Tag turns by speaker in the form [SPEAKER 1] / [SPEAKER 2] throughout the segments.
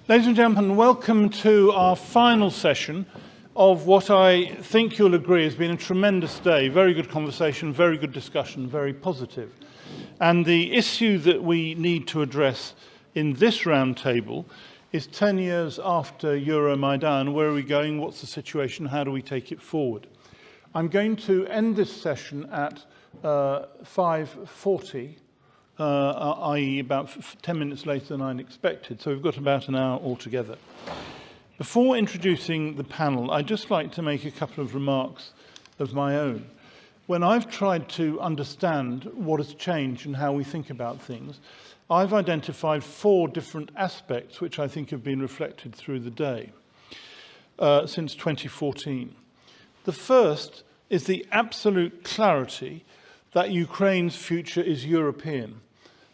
[SPEAKER 1] Ladies and gentlemen, welcome to our final session of what I think you'll agree has been a tremendous day. Very good conversation, very good discussion, very positive. And the issue that we need to address in this roundtable is 10 years after Euromaidan. Where are we going? What's the situation? How do we take it forward? I'm going to end this session at 5:40. i.e. about 10 minutes later than I'd expected, so we've got about an hour altogether. Before introducing the panel, I'd just like to make a couple of remarks of my own. When I've tried to understand what has changed and how we think about things, I've identified 4 different aspects which I think have been reflected through the day since 2014. The first is the absolute clarity that Ukraine's future is European.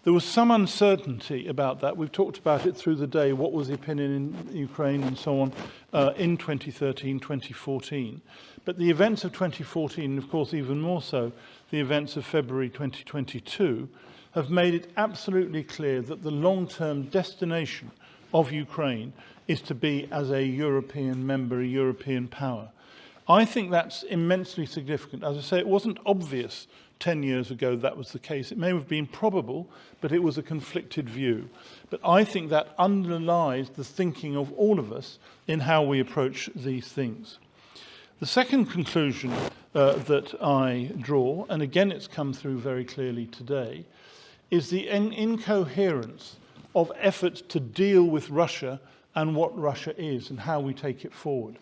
[SPEAKER 1] There was some uncertainty about that. We've talked about it through the day, what was the opinion in Ukraine and so on, in 2013, 2014. But the events of 2014, and of course even more so, the events of February 2022, have made it absolutely clear that the long-term destination of Ukraine is to be as a European member, a European power. I think that's immensely significant. As I say, it wasn't obvious 10 years ago that was the case. It may have been probable, but it was a conflicted view. But I think that underlies the thinking of all of us in how we approach these things. The second conclusion that I draw, and again it's come through very clearly today, is the incoherence of efforts to deal with Russia and what Russia is and how we take it forward.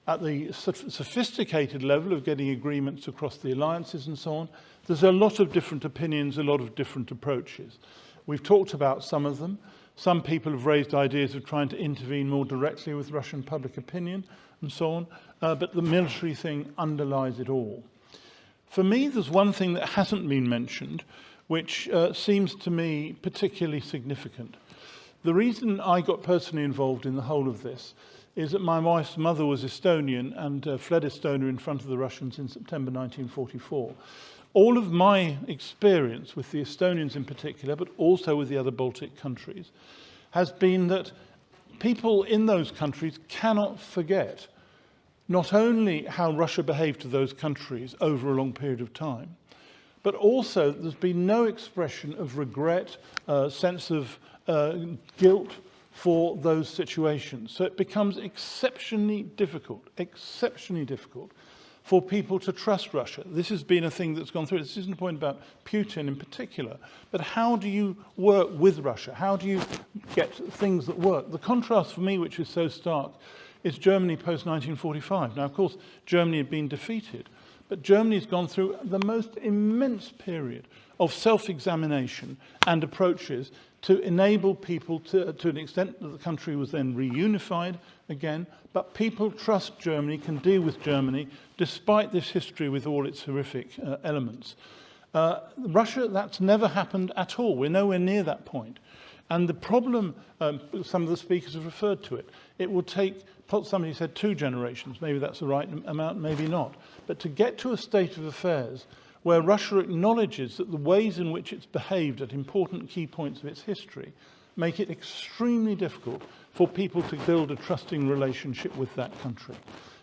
[SPEAKER 1] At the sophisticated level of getting agreements across the alliances and so on, there's a lot of different opinions, a lot of different approaches. We've talked about some of them. Some people have raised ideas of trying to intervene more directly with Russian public opinion and so on, but the military thing underlies it all. For me, there's one thing that hasn't been mentioned, which seems to me particularly significant. The reason I got personally involved in the whole of this is that my wife's mother was Estonian and fled Estonia in front of the Russians in September 1944. All of my experience with the Estonians in particular, but also with the other Baltic countries, has been that people in those countries cannot forget not only how Russia behaved to those countries over a long period of time, but also there's been no expression of regret, sense of guilt for those situations. So it becomes exceptionally difficult for people to trust Russia. This has been a thing that's gone through. This isn't a point about Putin in particular, but how do you work with Russia? How do you get things that work? The contrast for me, which is so stark, is Germany post-1945. Now, of course, Germany had been defeated, but Germany's gone through the most immense period of self-examination and approaches to enable people to an extent that the country was then reunified again, but people trust Germany, can deal with Germany, despite this history with all its horrific elements. Russia, that's never happened at all. We're nowhere near that point. And the problem, some of the speakers have referred to it, it will take, somebody said 2 generations, maybe that's the right amount, maybe not. But to get to a state of affairs where Russia acknowledges that the ways in which it's behaved at important key points of its history make it extremely difficult for people to build a trusting relationship with that country.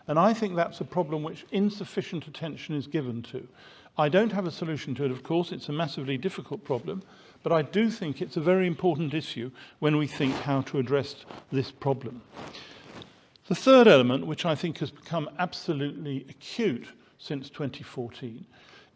[SPEAKER 1] And I think that's a problem which insufficient attention is given to. I don't have a solution to it, of course. It's a massively difficult problem, but I do think it's a very important issue when we think how to address this problem. The third element, which I think has become absolutely acute since 2014,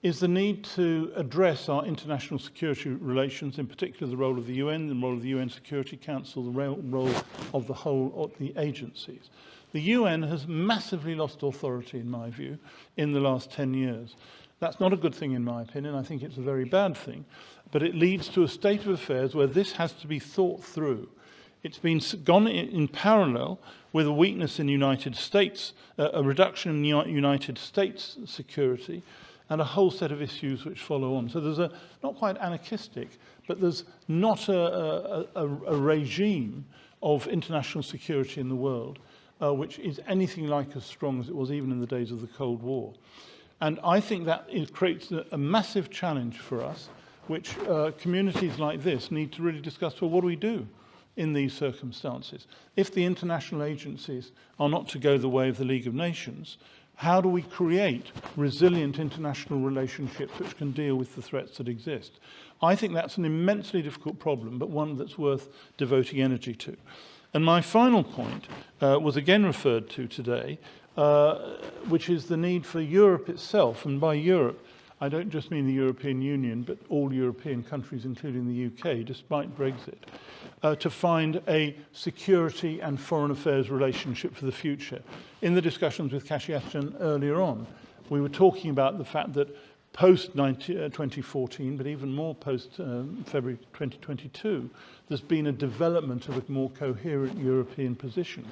[SPEAKER 1] is the need to address our international security relations, in particular the role of the UN, the role of the UN Security Council, the role of the whole of the agencies. The UN has massively lost authority, in my view, in the last 10 years. That's not a good thing, in my opinion. I think it's a very bad thing. But it leads to a state of affairs where this has to be thought through. It's been gone in parallel with a weakness in the United States, a reduction in United States security, and a whole set of issues which follow on. So there's a, not quite anarchistic, but there's not a regime of international security in the world which is anything like as strong as it was even in the days of the Cold War. And I think that it creates a massive challenge for us, which communities like this need to really discuss, well, what do we do in these circumstances. If the international agencies are not to go the way of the League of Nations, how do we create resilient international relationships which can deal with the threats that exist? I think that's an immensely difficult problem, but one that's worth devoting energy to. And my final point was again referred to today, which is the need for Europe itself, and by Europe, I don't just mean the European Union, but all European countries, including the UK, despite Brexit, to find a security and foreign affairs relationship for the future. In the discussions with Cathy Ashton earlier on, we were talking about the fact that post-2014, but even more post-February 2022, there's been a development of a more coherent European position.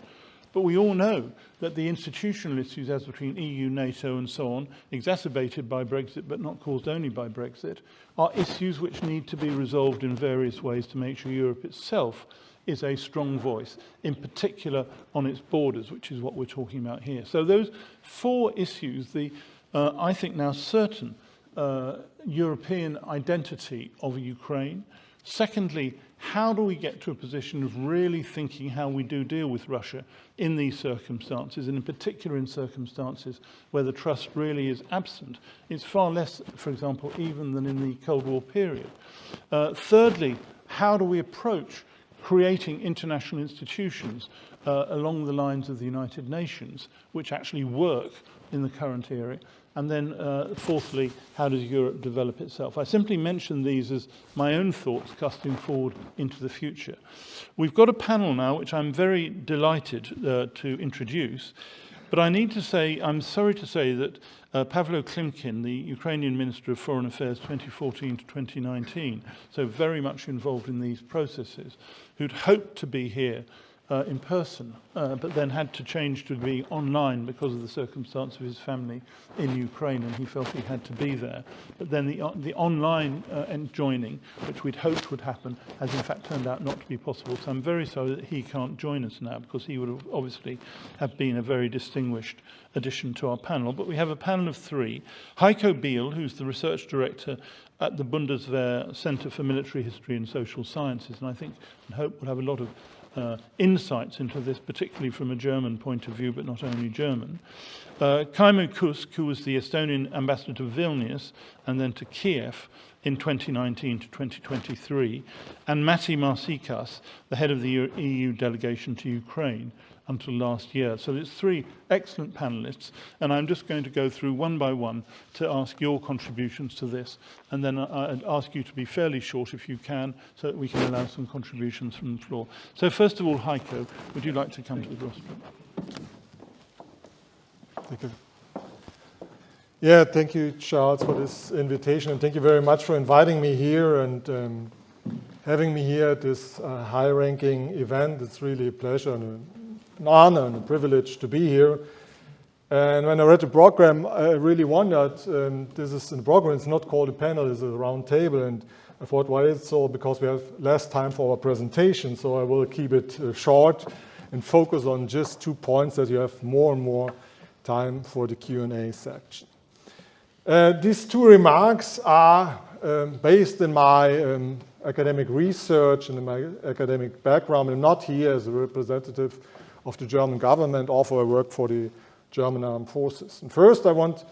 [SPEAKER 1] But we all know that the institutional issues, as between EU, NATO and so on, exacerbated by Brexit but not caused only by Brexit, are issues which need to be resolved in various ways to make sure Europe itself is a strong voice, in particular on its borders, which is what we're talking about here. So those four issues, I think now certain European identity of Ukraine. Secondly, how do we get to a position of really thinking how we do deal with Russia in these circumstances, and in particular in circumstances where the trust really is absent? It's far less, for example, even than in the Cold War period. Thirdly, how do we approach creating international institutions along the lines of the United Nations, which actually work in the current era? And then, fourthly, how does Europe develop itself? I simply mention these as my own thoughts casting forward into the future. We've got a panel now, which I'm very delighted to introduce. But I need to say, I'm sorry to say that Pavlo Klimkin, the Ukrainian Minister of Foreign Affairs 2014 to 2019, so very much involved in these processes, who'd hoped to be here in person, but then had to change to be online because of the circumstance of his family in Ukraine, and he felt he had to be there. But then the online joining, which we'd hoped would happen, has in fact turned out not to be possible. So I'm very sorry that he can't join us now, because he would have obviously have been a very distinguished addition to our panel. But we have a panel of three. Heiko Biehl, who's the research director at the Bundeswehr Center for Military History and Social Sciences, and I think and hope will have a lot of insights into this, particularly from a German point of view, but not only German. Kaimo Kuusk, who was the Estonian ambassador to Vilnius and then to Kiev in 2019 to 2023, and Matti Maasikas, the head of the EU delegation to Ukraine until last year. So it's three excellent panelists, and I'm just going to go through one by one to ask your contributions to this, and then I'd ask you to be fairly short if you can, so that we can allow some contributions from the floor. So first of all, Heiko, would you like to come to the rostrum?
[SPEAKER 2] Thank you. Yeah, thank you, Charles, for this invitation, and thank you very much for inviting me here and having me here at this high-ranking event. It's really a pleasure and an honor and a privilege to be here. And when I read the program, I really wondered, this is in the program, it's not called a panel, it's a round table, and I thought, why is it so? Because we have less time for our presentation, so I will keep it short and focus on just 2 points that you have more and more time for the Q&A section. These 2 remarks are based in my academic research and in my academic background. I'm not here as a representative of the German government, although I work for the German armed forces. And first, I want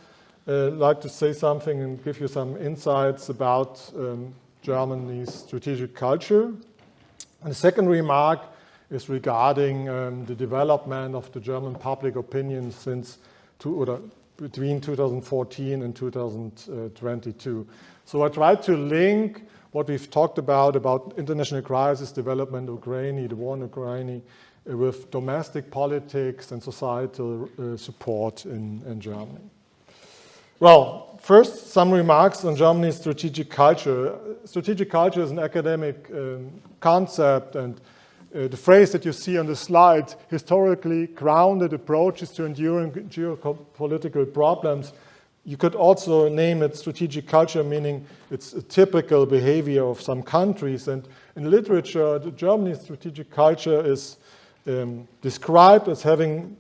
[SPEAKER 2] like to say something and give you some insights about Germany's strategic culture. And the second remark is regarding the development of the German public opinion since between 2014 and 2022. So I tried to link what we've talked about international crisis, development of Ukraine, the war in Ukraine, with domestic politics and societal support in Germany. Well, first, some remarks on Germany's strategic culture. Strategic culture is an academic concept, and the phrase that you see on the slide, historically grounded approaches to enduring geopolitical problems. You could also name it strategic culture, meaning it's a typical behavior of some countries. And in literature, the Germany's strategic culture is described as having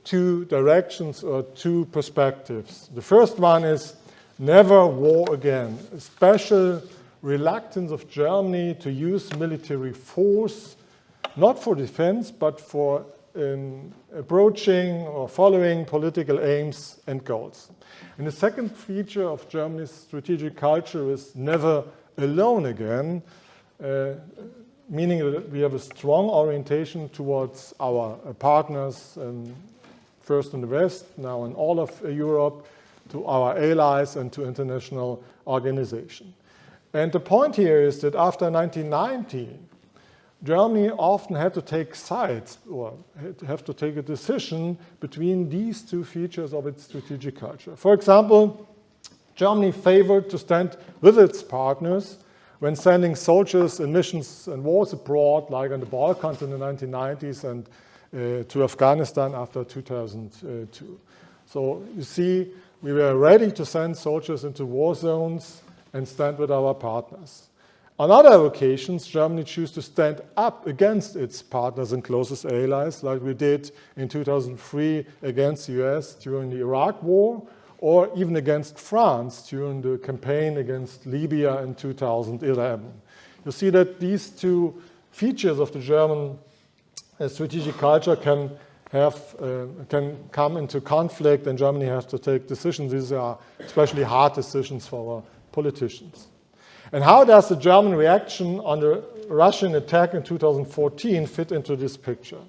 [SPEAKER 2] 2 directions or 2 perspectives. The first one is never war again, a special reluctance of Germany to use military force not for defense, but for approaching or following political aims and goals. And the second feature of Germany's strategic culture is never alone again, meaning that we have a strong orientation towards our partners, first in the West, now in all of Europe, to our allies and to international organizations. And the point here is that after 1990, Germany often had to take sides or have to take a decision between these two features of its strategic culture. For example, Germany favored to stand with its partners when sending soldiers in missions and wars abroad, like in the Balkans in the 1990s and to Afghanistan after 2002. So you see, we were ready to send soldiers into war zones and stand with our partners. On other occasions, Germany chose to stand up against its partners and closest allies, like we did in 2003 against the US during the Iraq War, or even against France during the campaign against Libya in 2011. You see that these two features of the German strategic culture can come into conflict, and Germany has to take decisions. These are especially hard decisions for our politicians. And how does the German reaction on the Russian attack in 2014 fit into this picture?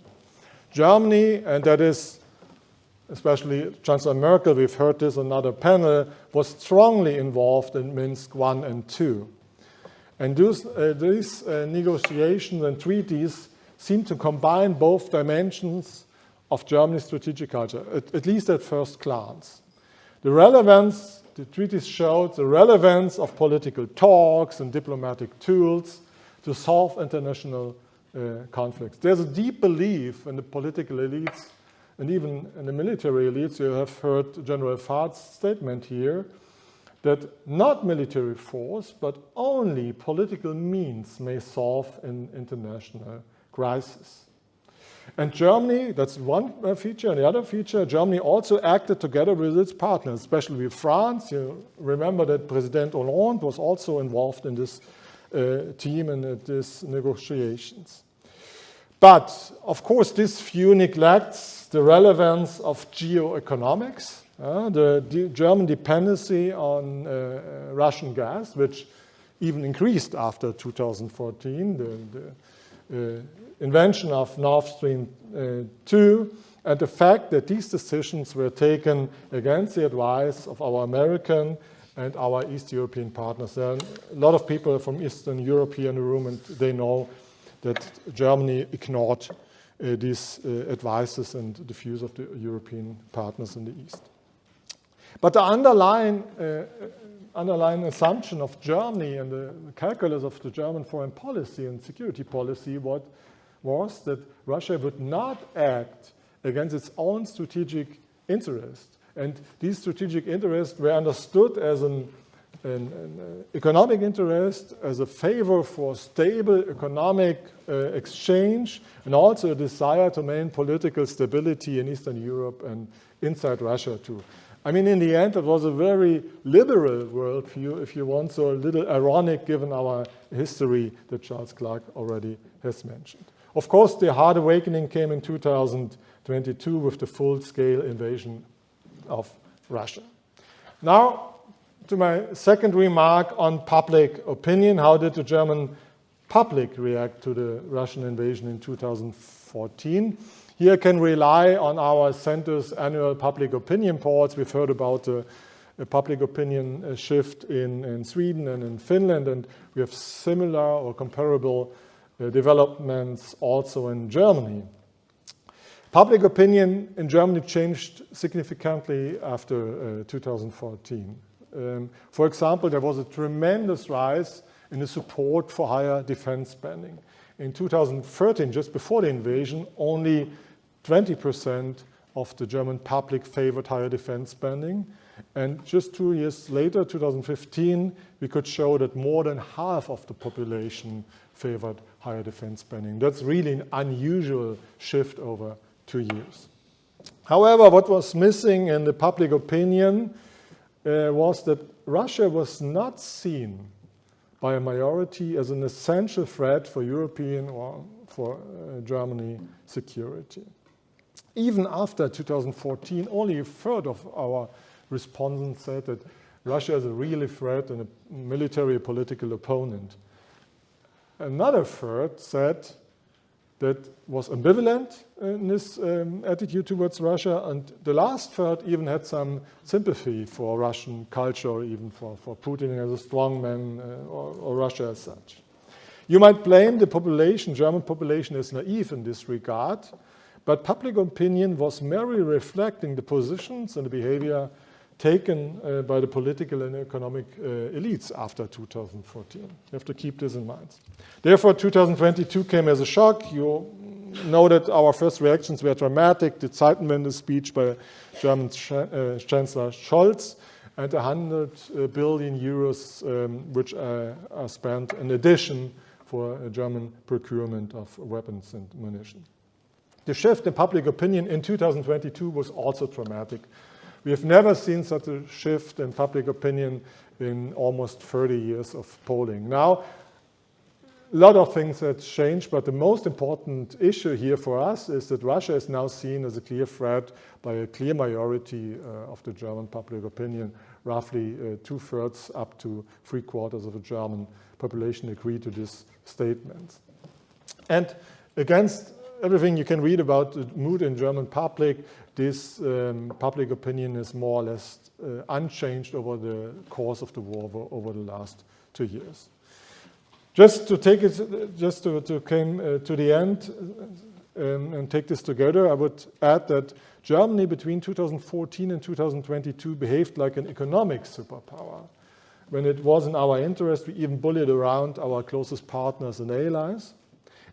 [SPEAKER 2] Germany, and that is especially Chancellor Merkel, we've heard this on another panel, was strongly involved in Minsk I and II. And these negotiations and treaties seem to combine both dimensions of Germany's strategic culture, at least at first glance. The treaties showed the relevance of political talks and diplomatic tools to solve international conflicts. There's a deep belief in the political elites and even in the military elites. You have heard General Fahrt's statement here that not military force, but only political means may solve an international crisis. And Germany, that's one feature. And the other feature, Germany also acted together with its partners, especially with France. You remember that President Hollande was also involved in this team and these negotiations. But, of course, this view neglects the relevance of geoeconomics, the German dependency on Russian gas, which even increased after 2014, the invention of Nord Stream 2, and the fact that these decisions were taken against the advice of our American and our East European partners. There are a lot of people from Eastern Europe here in the room, and they know that Germany ignored these advices and the views of the European partners in the East. But the underlying assumption of Germany and the calculus of the German foreign policy and security policy was that Russia would not act against its own strategic interest. And these strategic interests were understood as an economic interest, as a favor for stable economic exchange, and also a desire to maintain political stability in Eastern Europe and inside Russia too. I mean, in the end, it was a very liberal worldview, if you want, so a little ironic given our history that Charles Clarke already has mentioned. Of course, the hard awakening came in 2022 with the full-scale invasion of Russia. Now, to my second remark on public opinion, how did the German public react to the Russian invasion in 2014? Here I can rely on our center's annual public opinion polls. We've heard about the public opinion shift in Sweden and in Finland, and we have similar or comparable developments also in Germany. Public opinion in Germany changed significantly after 2014. For example, there was a tremendous rise in the support for higher defense spending. In 2013, just before the invasion, only 20% of the German public favored higher defense spending. And just 2 years later, 2015, we could show that more than half of the population favored higher defense spending. That's really an unusual shift over 2 years. However, what was missing in the public opinion was that Russia was not seen by a majority as an essential threat for European or for Germany security. Even after 2014, only a third of our respondents said that Russia is a really threat and a military political opponent. Another third said that was ambivalent in this attitude towards Russia, and the last third even had some sympathy for Russian culture, or even for Putin as a strongman, or Russia as such. You might blame the population, German population, as naive in this regard, but public opinion was merely reflecting the positions and the behavior taken by the political and economic elites after 2014. You have to keep this in mind. Therefore, 2022 came as a shock. You know that our first reactions were dramatic. The Zeitenwende speech by German Chancellor Scholz, and 100 billion euros which are spent in addition for a German procurement of weapons and munition. The shift in public opinion in 2022 was also dramatic. We have never seen such a shift in public opinion in almost 30 years of polling. Now, a lot of things have changed, but the most important issue here for us is that Russia is now seen as a clear threat by a clear majority of the German public opinion. Roughly 2/3 up to 3/4 of the German population agree to this statement. And against everything you can read about the mood in German public, this public opinion is more or less unchanged over the course of the war over the last 2 years. Just to take it, to came to the end and take this together, I would add that Germany between 2014 and 2022 behaved like an economic superpower. When it was in our interest, we even bullied around our closest partners and allies.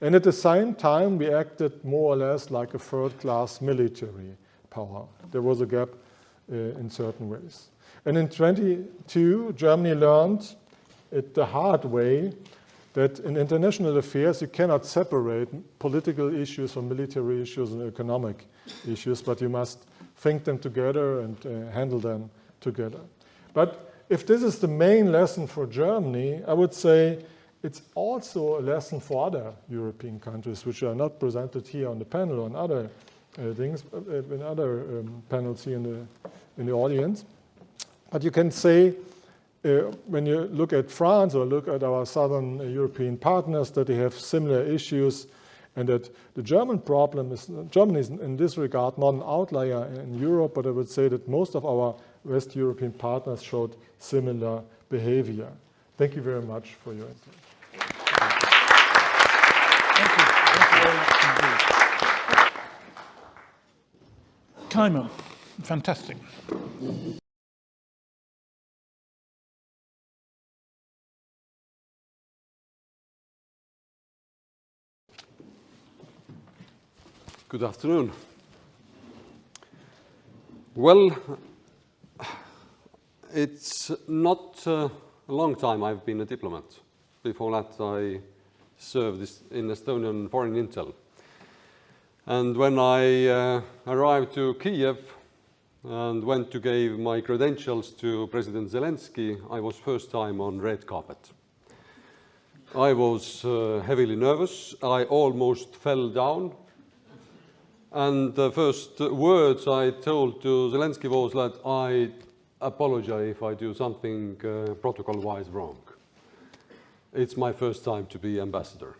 [SPEAKER 2] And at the same time, we acted more or less like a third-class military power. There was a gap in certain ways. And in 2022, Germany learned it the hard way that in international affairs, you cannot separate political issues from military issues and economic issues, but you must think them together and handle them together. But if this is the main lesson for Germany, I would say it's also a lesson for other European countries, which are not presented here on the panel, on other things, in other panels here in the audience. But you can say, when you look at France or look at our southern European partners, that they have similar issues, and that the German problem is, Germany is in this regard not an outlier in Europe, but I would say that most of our West European partners showed similar behavior. Thank you very much for your attention.
[SPEAKER 1] Thank you very much indeed. Kaimo, fantastic.
[SPEAKER 3] Good afternoon. Well, it's not a long time I've been a diplomat. Before that, I served in Estonian foreign intel. And when I arrived to Kiev and went to give my credentials to President Zelensky, I was first time on red carpet. I was heavily nervous. I almost fell down. And the first words I told to Zelensky was that I apologize if I do something protocol-wise wrong. It's my first time to be ambassador.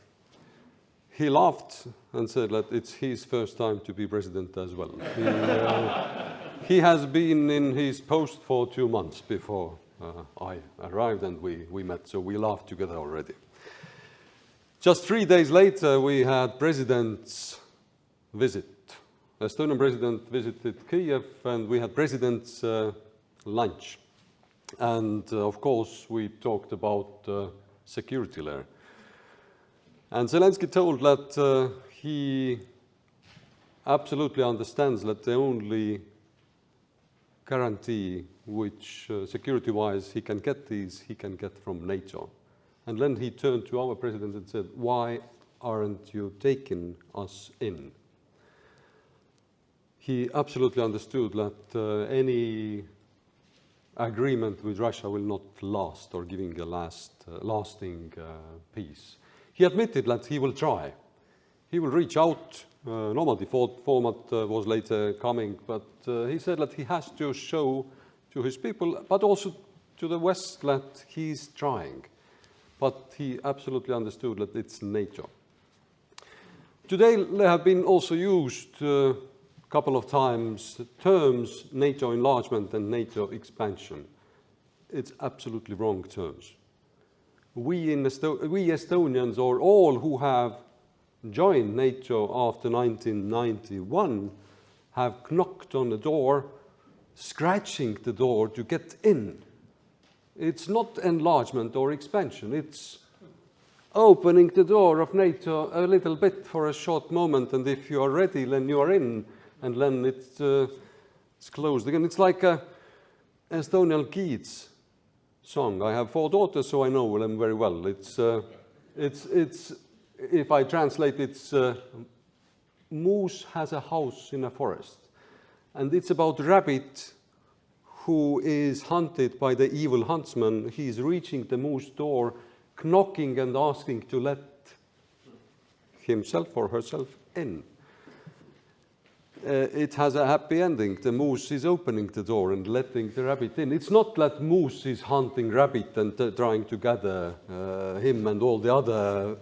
[SPEAKER 3] He laughed and said that it's his first time to be president as well. He has been in his post for 2 months before I arrived and we met, so we laughed together already. Just 3 days later, we had president's visit. The Estonian president visited Kiev and we had president's lunch. And of course, we talked about security there. And Zelensky told that he absolutely understands that the only guarantee which security-wise he can get from NATO. And then he turned to our president and said, why aren't you taking us in? He absolutely understood that any agreement with Russia will not last or giving a lasting peace. He admitted that he will try. he will reach out. Normandy format was later coming, but he said that he has to show to his people, but also to the West, that he's trying. But he absolutely understood that it's NATO. Today there have been also used a couple of times terms NATO enlargement and NATO expansion. It's absolutely wrong terms. We Estonians, or all who have joined NATO after 1991, have knocked on the door, scratching the door to get in. It's not enlargement or expansion, it's opening the door of NATO a little bit for a short moment, and if you are ready, then you are in, and then it's closed again. It's like a Estonian Keats song. I have 4 daughters, so I know them very well. It's if I translate, it's moose has a house in a forest, and it's about rabbit who is hunted by the evil huntsman. He's reaching the moose door, knocking and asking to let himself or herself in. It has a happy ending. The moose is opening the door and letting the rabbit in. It's not that moose is hunting rabbit and trying to gather him and all the other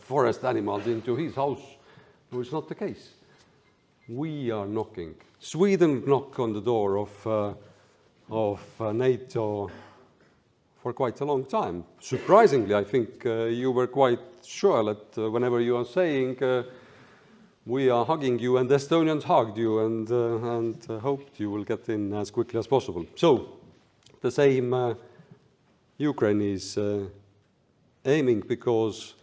[SPEAKER 3] forest animals into his house. No, it's not the case. We are knocking. Sweden knocked on the door of NATO for quite a long time. Surprisingly, I think you were quite sure that whenever you are saying we are hugging you, and Estonians hugged you and hoped you will get in as quickly as possible. So the same Ukraine is aiming, because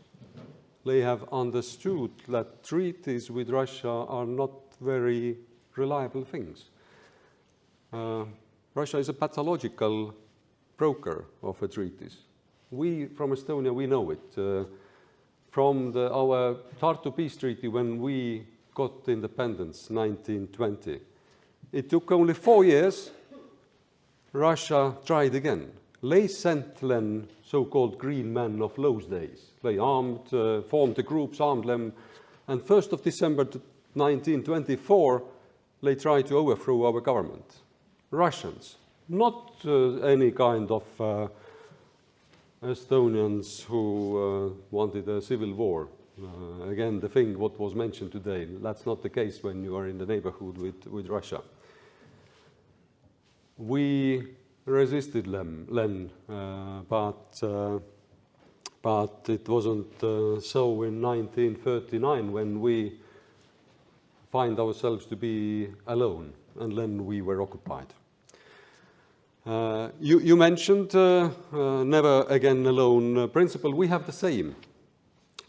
[SPEAKER 3] they have understood that treaties with Russia are not very reliable things. Russia is a pathological broker of the treaties. We, from Estonia, we know it. From our Tartu Peace Treaty, when we got independence, 1920, it took only 4 years. Russia tried again. They sent then so-called green men of those days. They armed, formed the groups, armed them, and 1st of December 1924, they tried to overthrow our government. Russians, not any kind of Estonians who wanted a civil war. Again, the thing what was mentioned today, that's not the case when you are in the neighborhood with Russia. We resisted them, but it wasn't so in 1939, when we find ourselves to be alone, and then we were occupied. You mentioned never again alone principle. We have the same.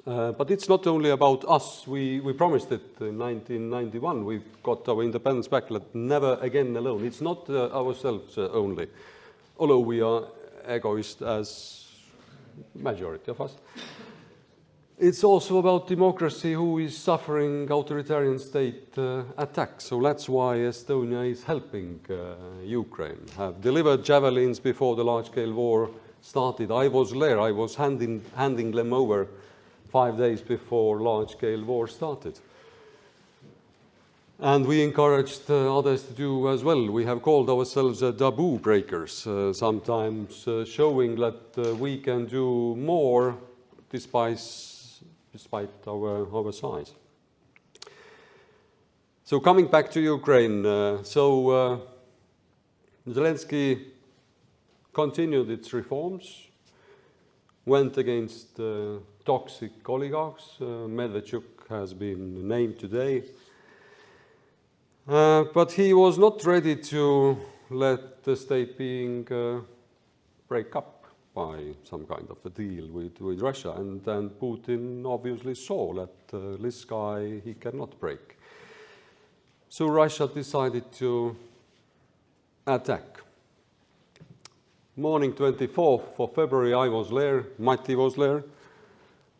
[SPEAKER 3] But it's not only about us. We promised it in 1991. We got our independence back, like never again alone. It's not ourselves only, although we are egoist as majority of us. It's also about democracy who is suffering authoritarian state attacks. So that's why Estonia is helping Ukraine, have delivered javelins before the large-scale war started. I was there. I was handing them over 5 days before large-scale war started. And we encouraged others to do as well. We have called ourselves taboo breakers, sometimes showing that we can do more despite our size. So coming back to Ukraine, Zelensky continued its reforms, went against toxic oligarchs. Medvedchuk has been named today. But he was not ready to let the state being break up by some kind of a deal with Russia. And then Putin obviously saw that this guy, he cannot break. So Russia decided to attack. Morning 24th of February, I was there, Matti was there.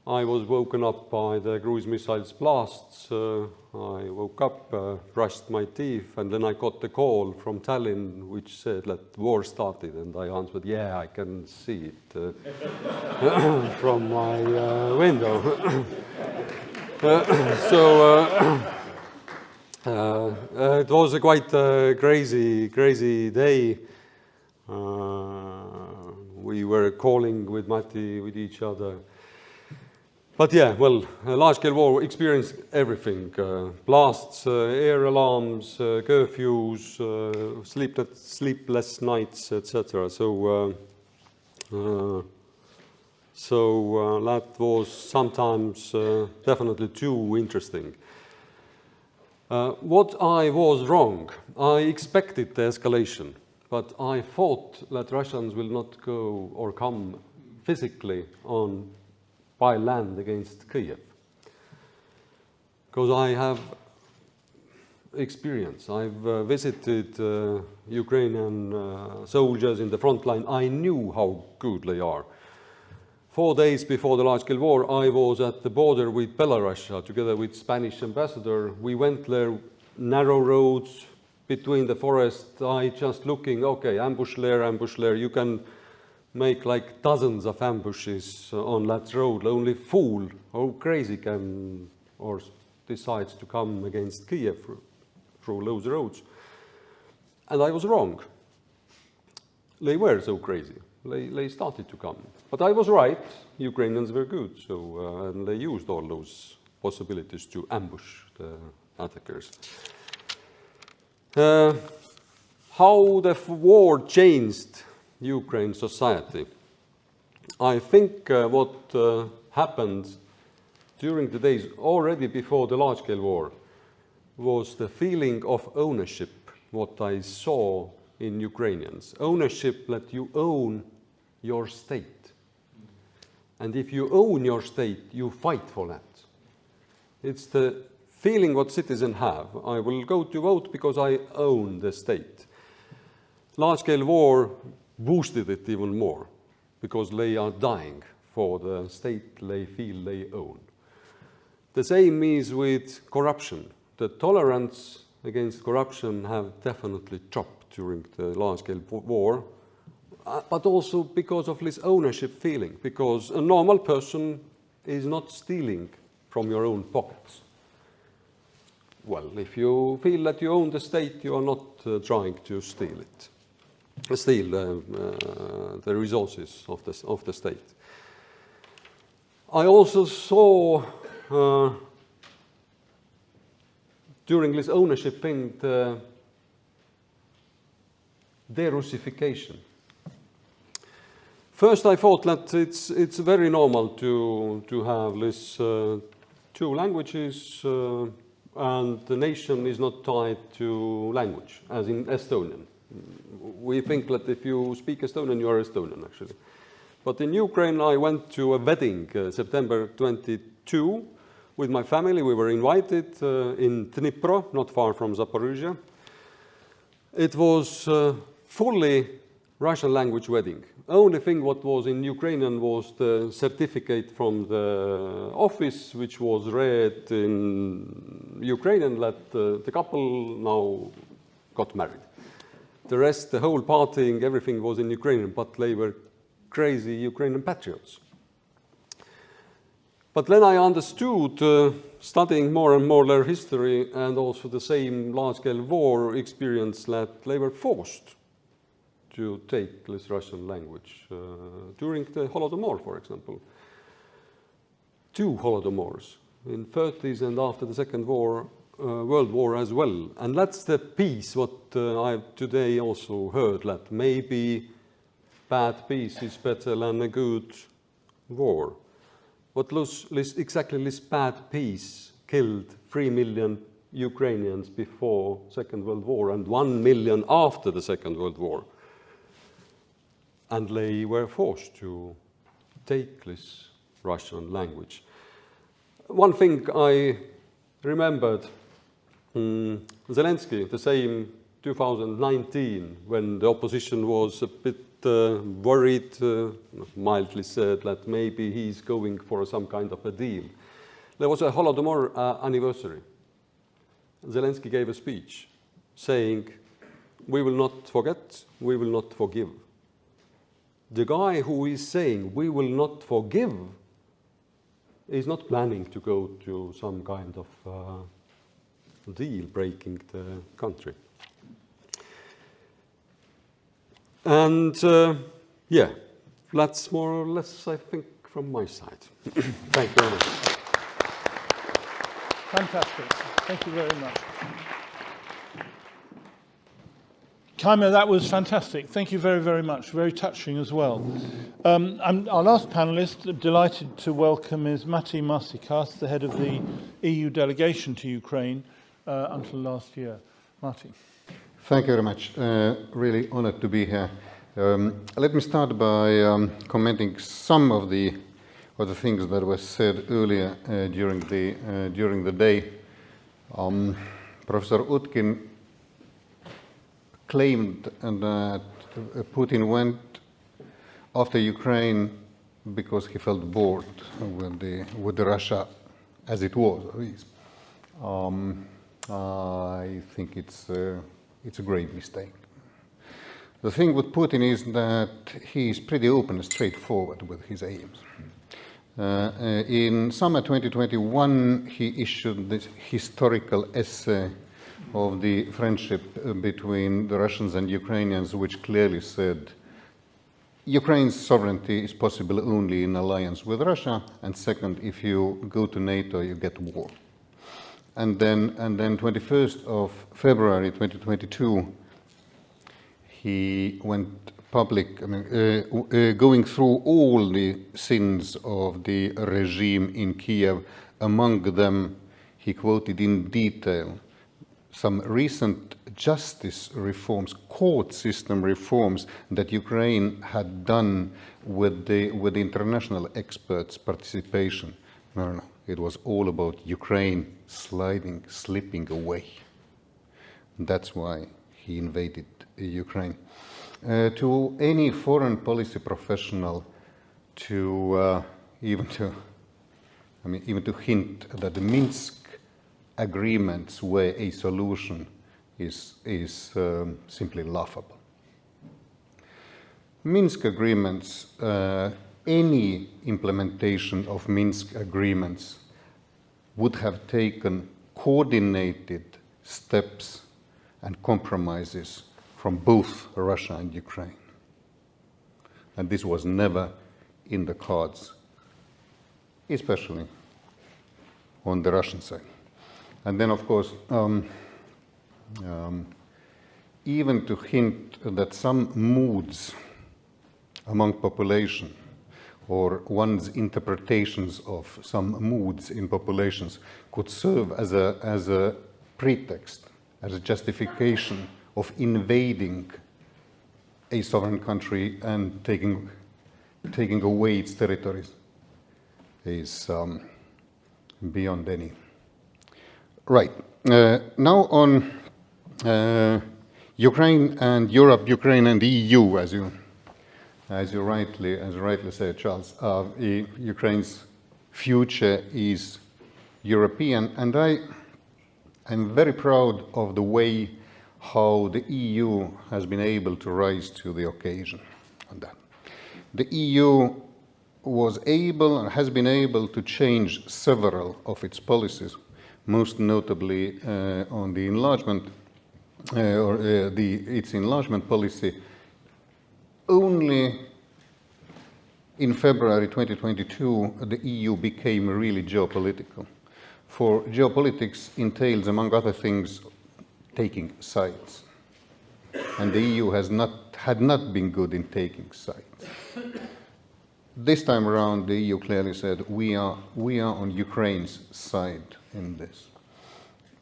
[SPEAKER 3] I was woken up by the cruise missiles blasts. I woke up, brushed my teeth, and then I got the call from Tallinn, which said that war started, and I answered, yeah, I can see it from my window. It was a quite crazy day. We were calling with Matti, with each other. But yeah, well, a large-scale war experienced everything. Blasts, air alarms, curfews, sleepless nights, etc. So that was sometimes definitely too interesting. What I was wrong, I expected the escalation, but I thought that Russians will not go or come physically by land against Kiev. Because I have experience. I've visited Ukrainian soldiers in the front line. I knew how good they are. 4 days before the large-scale war, I was at the border with Belarus together with Spanish ambassador. We went there, narrow roads between the forest. I just looking, okay, ambush there. You can make like dozens of ambushes on that road. Only fool or crazy can or decides to come against Kiev through those roads. And I was wrong. They were so crazy. They started to come. But I was right. Ukrainians were good, so and they used all those possibilities to ambush the attackers. How the war changed Ukraine society. I think what happened during the days already before the large-scale war was the feeling of ownership, what I saw in Ukrainians. Ownership that you own your state. And if you own your state, you fight for that. It's the feeling what citizens have. I will go to vote because I own the state. Large-scale war boosted it even more because they are dying for the state they feel they own. The same is with corruption. The tolerance against corruption have definitely dropped during the large-scale war, but also because of this ownership feeling, because a normal person is not stealing from your own pockets. Well, if you feel that you own the state, you are not trying to steal the resources of the state. I also saw during this ownership thing the de-Russification. First, I thought that it's very normal to have this two languages, and the nation is not tied to language, as in Estonian. We think that if you speak Estonian, you are Estonian, actually. But in Ukraine, I went to a wedding September 22 with my family. We were invited in Dnipro, not far from Zaporizhia. It was fully Russian language wedding. Only thing what was in Ukrainian was the certificate from the office, which was read in Ukrainian that the couple now got married. The rest, the whole partying, everything was in Ukrainian, but they were crazy Ukrainian patriots. But then I understood, studying more and more their history and also the same large-scale war experience, that they were forced to take this Russian language during the Holodomor, for example. 2 Holodomors, in 30s and after the Second World War as well. And that's the piece what I've today also heard, that maybe bad peace is better than a good war. But exactly this bad peace killed 3 million Ukrainians before Second World War and 1 million after the Second World War. And they were forced to take this Russian language. One thing I remembered, Zelensky, the same 2019, when the opposition was a bit worried, mildly said that maybe he's going for some kind of a deal. There was a Holodomor anniversary. Zelensky gave a speech saying, "We will not forget, we will not forgive." The guy who is saying, "We will not forgive," is not planning to go to some kind of deal breaking the country. And yeah, that's more or less, I think, from my side. Thank you very much.
[SPEAKER 1] Fantastic. Thank you very much. Kaimo, that was fantastic. Thank you very, very much. Very touching as well. Our last panelist, delighted to welcome, is Matti Maasikas, the head of the EU delegation to Ukraine until last year. Matti.
[SPEAKER 4] Thank you very much. Really honored to be here. Let me start by commenting some of the things that were said earlier during the day. Professor Utkin claimed that Putin went after Ukraine because he felt bored with the Russia as it was. I think it's a grave mistake. The thing with Putin is that he is pretty open and straightforward with his aims. In summer 2021, he issued this historical essay of the friendship between the Russians and Ukrainians, which clearly said Ukraine's sovereignty is possible only in alliance with Russia, and second, if you go to NATO, you get war. And then 21st of February 2022, he went public, going through all the sins of the regime in Kiev. Among them, he quoted in detail some recent justice reforms, court system reforms that Ukraine had done with the international experts' participation. No. It was all about Ukraine slipping away. That's why he invaded Ukraine. To any foreign policy professional, even to hint that the Minsk agreements were a solution is simply laughable. Minsk agreements, any implementation of Minsk agreements would have taken coordinated steps and compromises from both Russia and Ukraine. And this was never in the cards, especially on the Russian side. And then, of course, even to hint that some moods among population or one's interpretations of some moods in populations could serve as a pretext, as a justification of invading a sovereign country and taking away its territories is beyond any. Right. Now on Ukraine and Europe, Ukraine and the EU, as you rightly said, Charles, Ukraine's future is European, and I'm very proud of the way how the EU has been able to rise to the occasion on that. The EU has been able to change several of its policies, most notably on the enlargement, its enlargement policy. Only in February 2022, the EU became really geopolitical. For geopolitics entails, among other things, taking sides. And the EU had not been good in taking sides. This time around, the EU clearly said, we are on Ukraine's side in this.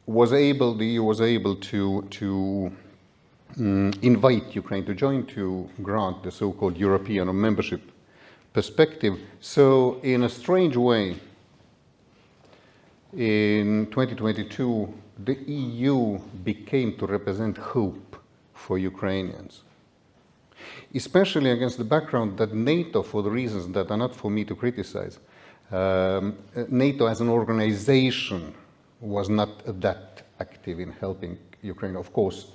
[SPEAKER 4] The EU was able to invite Ukraine to join, to grant the so-called European membership perspective. So in a strange way, in 2022, the EU became to represent hope for Ukrainians, especially against the background that NATO, for the reasons that are not for me to criticize, NATO as an organization was not that active in helping Ukraine. Of course,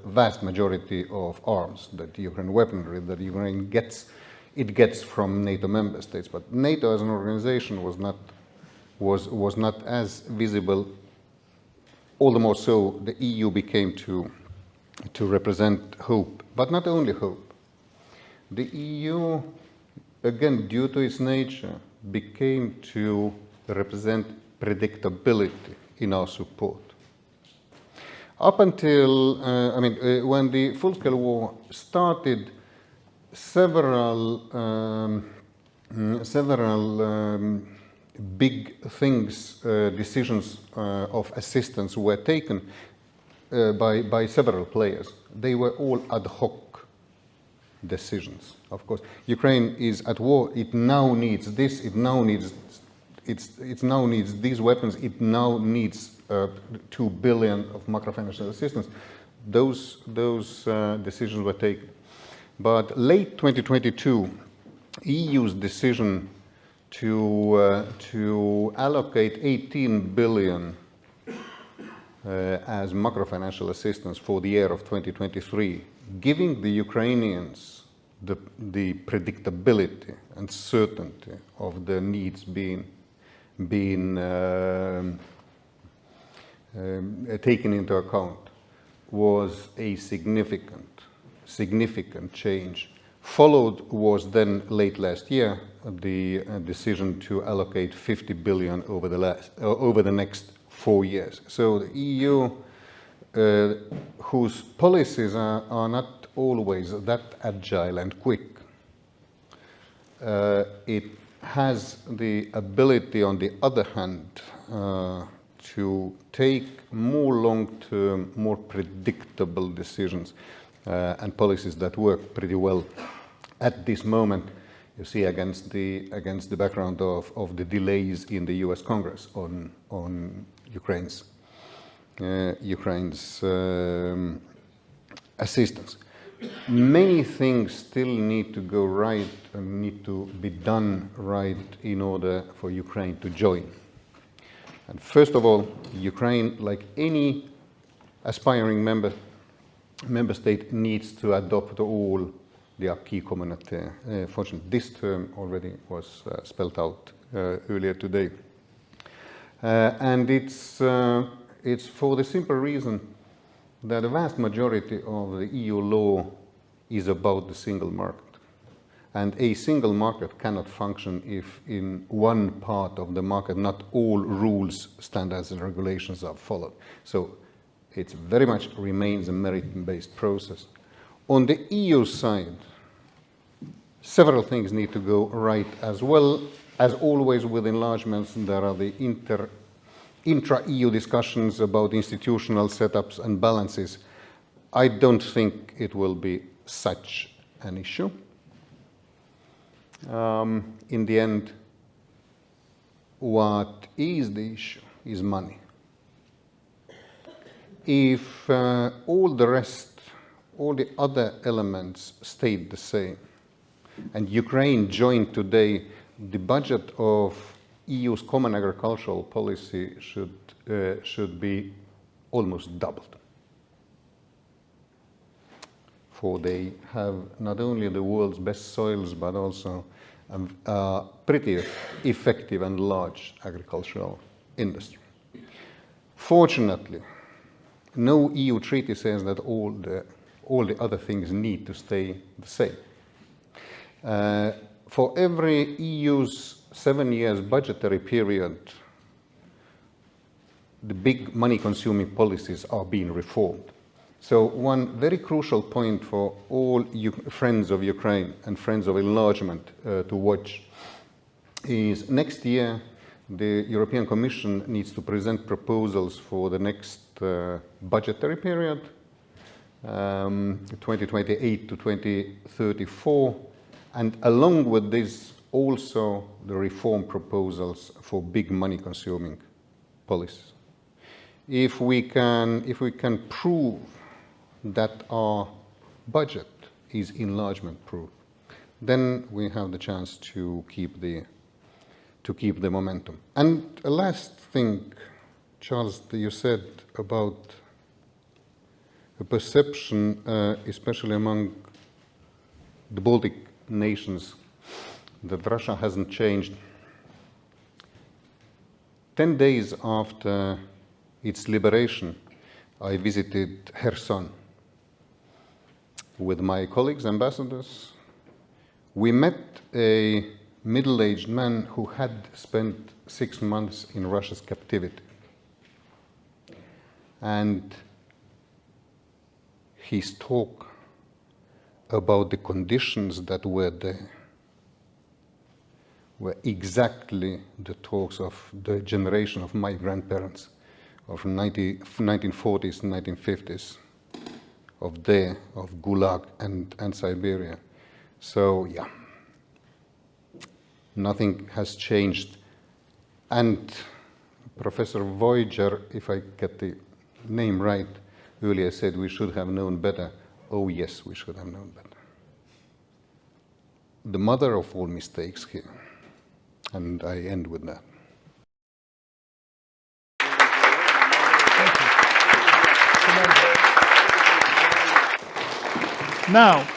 [SPEAKER 4] vast majority of arms that Ukraine, weaponry that Ukraine gets from NATO member states, but NATO as an organization was not was not as visible. All the more so, the EU became to represent hope, but not only hope. The EU, again, due to its nature, became to represent predictability in our support. Up until, when the full-scale war started, several big things, decisions of assistance were taken by several players. They were all ad hoc decisions. Of course, Ukraine is at war. It now needs this. It now needs these weapons. It now needs 2 billion of macrofinancial assistance. Those decisions were taken. But late 2022, EU's decision to allocate 18 billion as macrofinancial assistance for the year of 2023, giving the Ukrainians the predictability and certainty of the needs being taken into account, was a significant change. Followed was then late last year the decision to allocate 50 billion over the next 4 years. So the EU, whose policies are not always that agile and quick, it has the ability, on the other hand, to take more long-term, more predictable decisions and policies that work pretty well at this moment. You see, against the background of the delays in the U.S. Congress on Ukraine's assistance. Many things still need to go right and need to be done right in order for Ukraine to join. And first of all, Ukraine, like any aspiring member state, needs to adopt all the acquis communautaire. Fortunately, this term already was spelled out earlier today. And it's for the simple reason that the vast majority of the EU law is about the single market. And a single market cannot function if in one part of the market not all rules, standards and regulations are followed. So it very much remains a merit-based process. On the EU side, several things need to go right as well. As always with enlargements, there are the intra-EU discussions about institutional setups and balances. I don't think it will be such an issue. In the end, what is the issue is money. If all the rest, all the other elements stayed the same, and Ukraine joined today, the budget of EU's common agricultural policy should be almost doubled. For they have not only the world's best soils, but also a pretty effective and large agricultural industry. Fortunately, no EU treaty says that all the other things need to stay the same. For every EU's 7 years budgetary period, the big money-consuming policies are being reformed. So one very crucial point for all friends of Ukraine and friends of enlargement to watch is next year the European Commission needs to present proposals for the next budgetary period, 2028 to 2034, and along with this also the reform proposals for big money-consuming policies. If we can prove that our budget is enlargement-proof, then we have the chance to keep the momentum. And a last thing, Charles, that you said about the perception, especially among the Baltic nations, that Russia hasn't changed. 10 days after its liberation, I visited Kherson with my colleagues, ambassadors. We met a middle-aged man who had spent 6 months in Russia's captivity. And his talk about the conditions that were there were exactly the talks of the generation of my grandparents of 1940s and 1950s, of Gulag and Siberia. So yeah, nothing has changed. And Professor Voyager, if I get the name right, earlier said we should have known better. Oh yes, we should have known better. The mother of all mistakes here. And I end with that.
[SPEAKER 1] Now,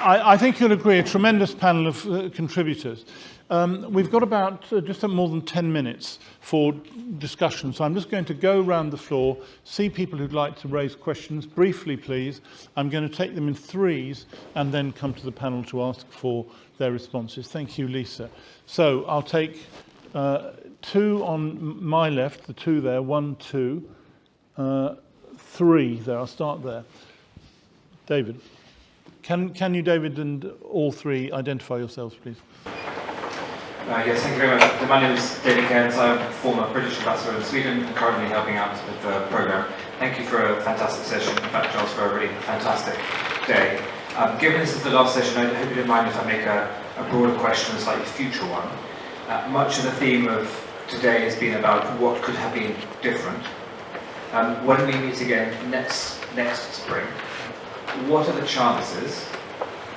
[SPEAKER 1] I think you'll agree, a tremendous panel of contributors. We've got about just more than 10 minutes for discussion, so I'm just going to go around the floor, see people who'd like to raise questions. Briefly, please. I'm going to take them in threes and then come to the panel to ask for their responses. Thank you, Lisa. So I'll take 2 on my left, the 2 there, 1, 2, 3 there. I'll start there. David. Can you, David, and all 3 identify yourselves, please?
[SPEAKER 5] Yes, thank you very much. My name is David Cairns. I'm a former British ambassador in Sweden and currently helping out with the programme. Thank you for a fantastic session. In fact, Charles, for a really fantastic day. Given this is the last session, I hope you don't mind if I make a broader question, a slightly future one. Much of the theme of today has been about what could have been different. When we meet again next spring, what are the chances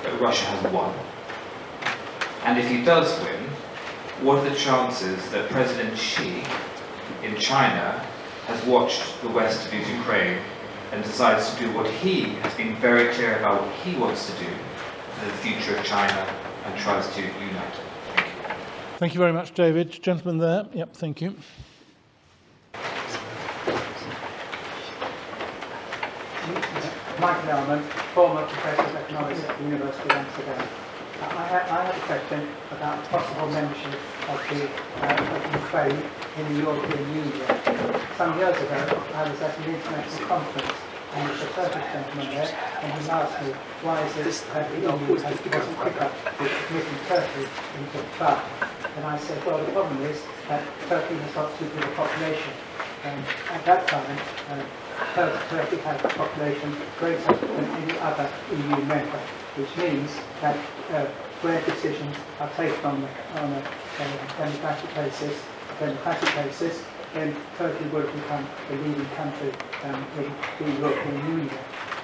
[SPEAKER 5] that Russia has won? And if he does win, what are the chances that President Xi in China has watched the West abuse Ukraine and decides to do what he has been very clear about what he wants to do for the future of China and tries to unite it? Thank you.
[SPEAKER 1] Thank you very much, David. Gentleman there. Yep, thank you.
[SPEAKER 6] Mike Nelman, former Professor of Economics at the University of Amsterdam. I have a question about possible membership of Ukraine in the European Union. Some years ago, I was at an international conference, and there was a Turkish gentleman there, and he asked me, why is it that the EU wasn't quicker with admitting Turkey into the club? And I said, well, the problem is that Turkey has got too big a population. And at that time, Turkey had a population greater than any other EU member, which means that where decisions are taken on a democratic basis, then Turkey would become the leading country in the European Union.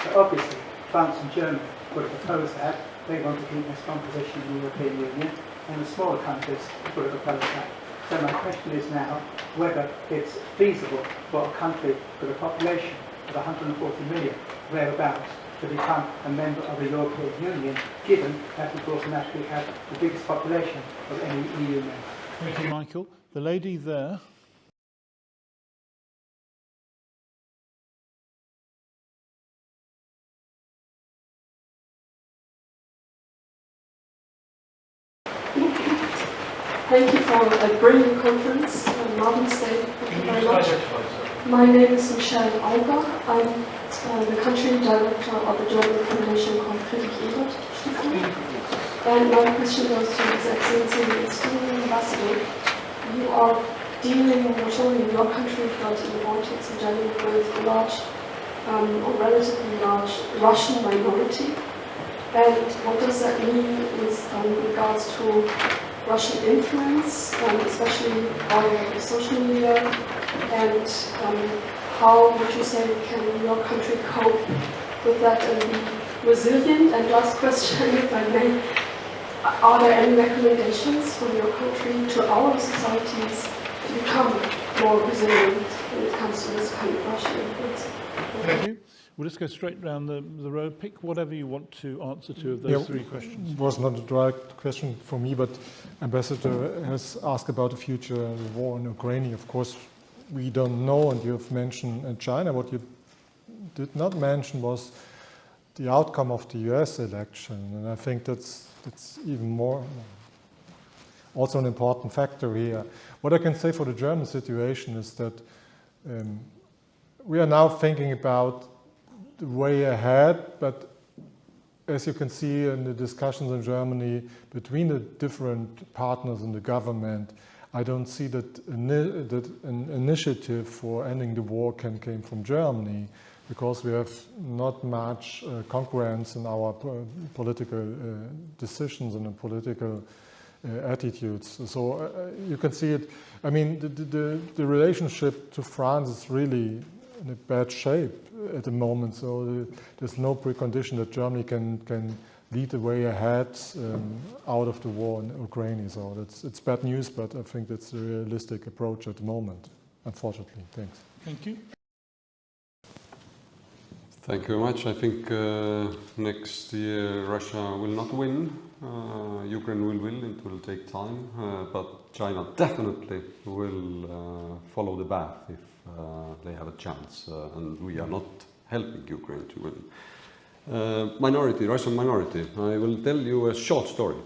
[SPEAKER 6] But obviously, France and Germany would oppose that. They want to keep a strong position in the European Union, and the smaller countries would have opposed that. So my question is now whether it's feasible for a country with a population of 140 million, thereabouts, to become a member of the European Union, given that it automatically has the biggest population of any EU member.
[SPEAKER 1] Thank you, Michael. The lady there.
[SPEAKER 7] Thank you for a brilliant conference. Marvelous day. Thank you very much. My name is Michelle Auger. I'm the country director of the German foundation called Friedrich-Ebert Stiftung. And my question goes to His Excellency, the Estonian ambassador. You are dealing not only in your country but in the Baltics in general with a large or relatively large Russian minority. And what does that mean with regards to Russian influence, especially via social media, and how would you say can your country cope with that and be resilient? And last question, if I may, are there any recommendations from your country to our societies to become more resilient when it comes to this kind of Russian influence?
[SPEAKER 1] Thank you. We'll just go straight down the road. Pick whatever you want to answer to of those three questions.
[SPEAKER 2] It was not a direct question for me, but Ambassador has asked about the future of the war in Ukraine. Of course, we don't know, and you've mentioned China. What you did not mention was the outcome of the US election, and I think that's even more, also an important factor here. What I can say for the German situation is that we are now thinking about the way ahead, but as you can see in the discussions in Germany between the different partners in the government, I don't see that an initiative for ending the war came from Germany, because we have not much congruence in our political decisions and in political attitudes. So you can see it. I mean, the relationship to France is really in a bad shape at the moment. So there's no precondition that Germany can lead the way ahead out of the war in Ukraine. So it's bad news, but I think that's a realistic approach at the moment, unfortunately. Thanks.
[SPEAKER 1] Thank you.
[SPEAKER 3] Thank you very much. I think next year Russia will not win. Ukraine will win. It will take time, but China definitely will follow the path if they have a chance, and we are not helping Ukraine to win. Russian minority. I will tell you a short story.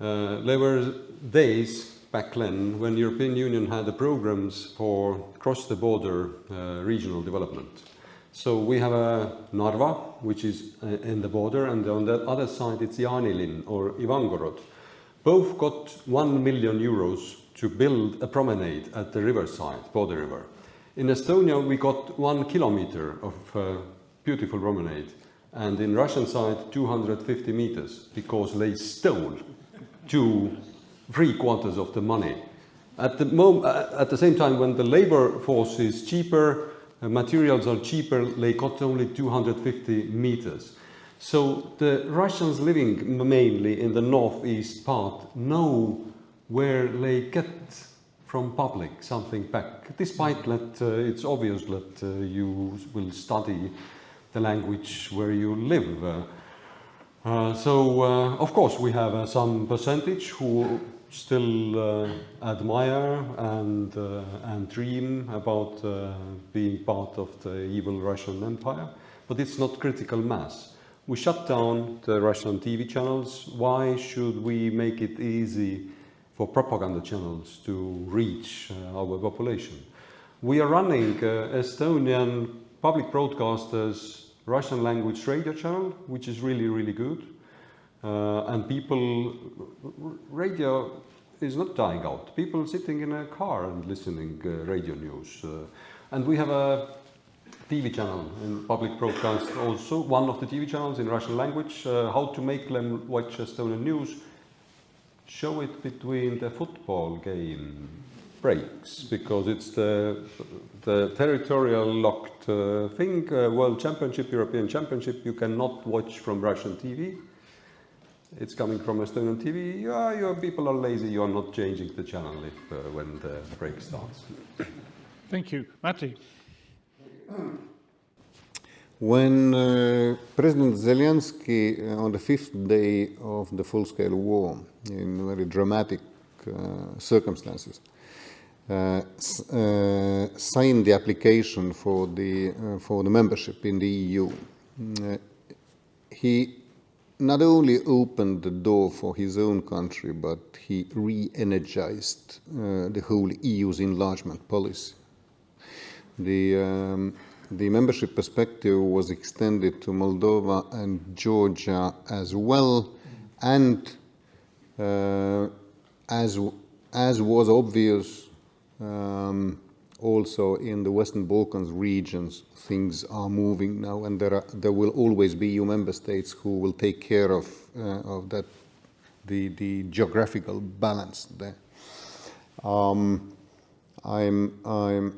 [SPEAKER 3] There were days back then when European Union had the programs for cross-the-border regional development. So we have a Narva, which is in the border, and on the other side it's Jaanilin or Ivangorod. Both got 1 million euros to build a promenade at the riverside, border river. In Estonia we got 1 kilometer of beautiful promenade, and in Russian side 250 meters, because they stole 3/4 of the money. At the same time, when the labor force is cheaper, materials are cheaper, they got only 250 meters. So the Russians living mainly in the northeast part know where they get from public something back, despite that it's obvious that you will study the language where you live. Of course, we have some percentage who still admire and dream about being part of the evil Russian Empire, but it's not critical mass. We shut down the Russian TV channels. Why should we make it easy for propaganda channels to reach our population? We are running Estonian public broadcasters Russian language radio channel, which is really, really good. And radio is not dying out. People sitting in a car and listening radio news. And we have a TV channel in public broadcast also, one of the TV channels in Russian language. How to make them watch Estonian news? Show it between the football game breaks, because it's the territorial locked thing, World Championship, European Championship, you cannot watch from Russian TV. It's coming from Estonian TV. Your people are lazy, you are not changing the channel when the break starts.
[SPEAKER 1] Thank you. Matti.
[SPEAKER 4] When President Zelensky, on the 5th day of the full-scale war, in very dramatic circumstances, signed the application for the membership in the EU, he not only opened the door for his own country, but he re-energized the whole EU's enlargement policy. The membership perspective was extended to Moldova and Georgia as well, and as was obvious, also in the Western Balkans regions, things are moving now, and there will always be EU member states who will take care of that, the geographical balance there. I'm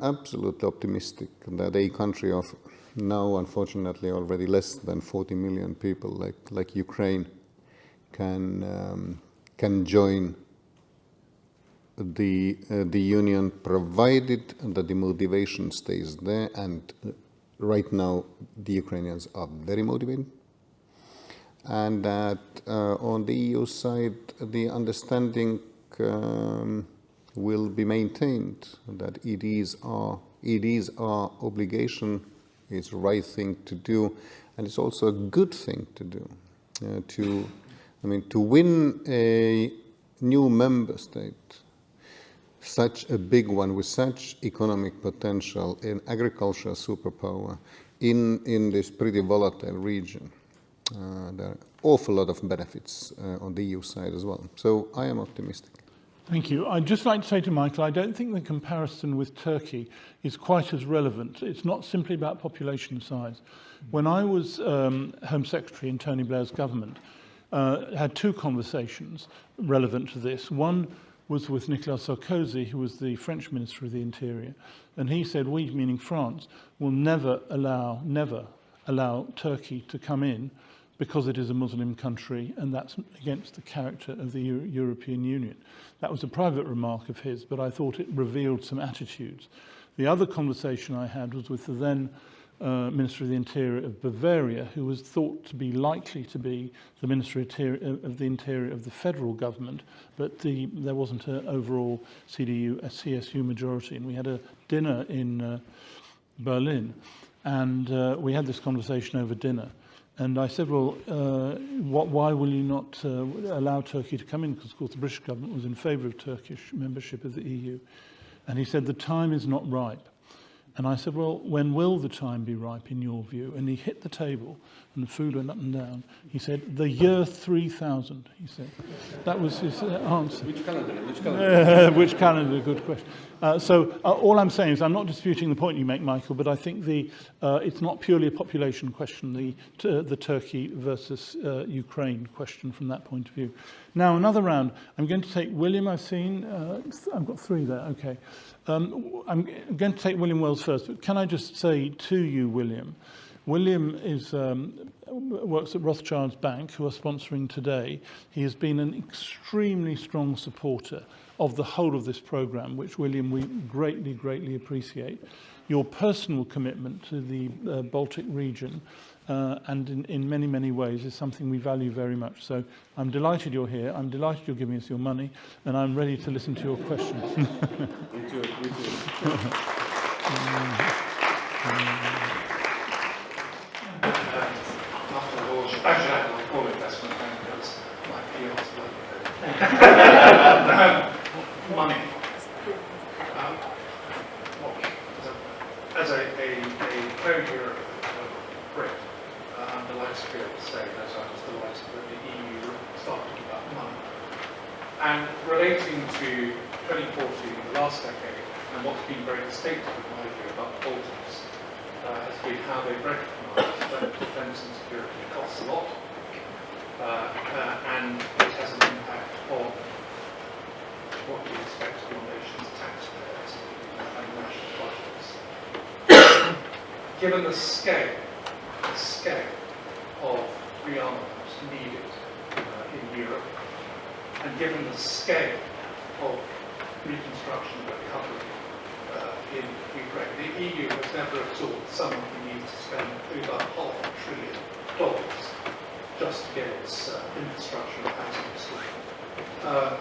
[SPEAKER 4] absolutely optimistic that a country of now, unfortunately, already less than 40 million people, like Ukraine, can join the union, provided that the motivation stays there and right now the Ukrainians are very motivated, and that on the EU side the understanding will be maintained, that it is our obligation, it's the right thing to do, and it's also a good thing to do. To win a new member state, such a big one with such economic potential, an agricultural superpower in this pretty volatile region, there are an awful lot of benefits on the EU side as well. So I am optimistic.
[SPEAKER 1] Thank you. I'd just like to say to Michael, I don't think the comparison with Turkey is quite as relevant. It's not simply about population size. When I was Home Secretary in Tony Blair's government, had two conversations relevant to this. One was with Nicolas Sarkozy, who was the French Minister of the Interior, and he said, we, meaning France, will never allow Turkey to come in because it is a Muslim country, and that's against the character of the European Union. That was a private remark of his, but I thought it revealed some attitudes. The other conversation I had was with the then Minister of the Interior of Bavaria, who was thought to be likely to be the Minister of the Interior of the federal government, but there wasn't an overall CSU majority. And we had a dinner in Berlin, and we had this conversation over dinner. And I said, well, why will you not allow Turkey to come in? Because, of course, the British government was in favour of Turkish membership of the EU. And he said, the time is not ripe. And I said, well, when will the time be ripe in your view? And he hit the table and the food went up and down. He said, the year 3000, he said. That was his answer.
[SPEAKER 3] Which calendar?
[SPEAKER 1] Which calendar? Good question. All I'm saying is I'm not disputing the point you make, Michael, but I think it's not purely a population question, the Turkey versus Ukraine question from that point of view. Now, another round. I'm going to take William, I've seen. I've got three there, okay. I'm going to take William Wells first, but can I just say to you, William, works at Rothschild's Bank, who are sponsoring today. He has been an extremely strong supporter of the whole of this programme, which, William, we greatly, greatly appreciate. Your personal commitment to the Baltic region and in many, many ways is something we value very much. So I'm delighted you're here. I'm delighted you're giving us your money, and I'm ready to listen to your questions.
[SPEAKER 3] Me too.
[SPEAKER 8] Actually, I don't call it investment bank because my fields money. As a pro-Europe Brit, I'm delighted to be able to say that I was delighted that the EU started about money. And relating to 2014, the last decade, and what's been very distinctive in my view about the Baltics has been how they've recognised that defence and security costs a lot, and it has an impact on what we expect of your nation's taxpayers and national budgets. Given the scale of rearmament needed in Europe, and given the scale of reconstruction and recovery in Ukraine, the EU has never absorbed someone who needs to spend over $500 billion just to get its infrastructure and housing sorted.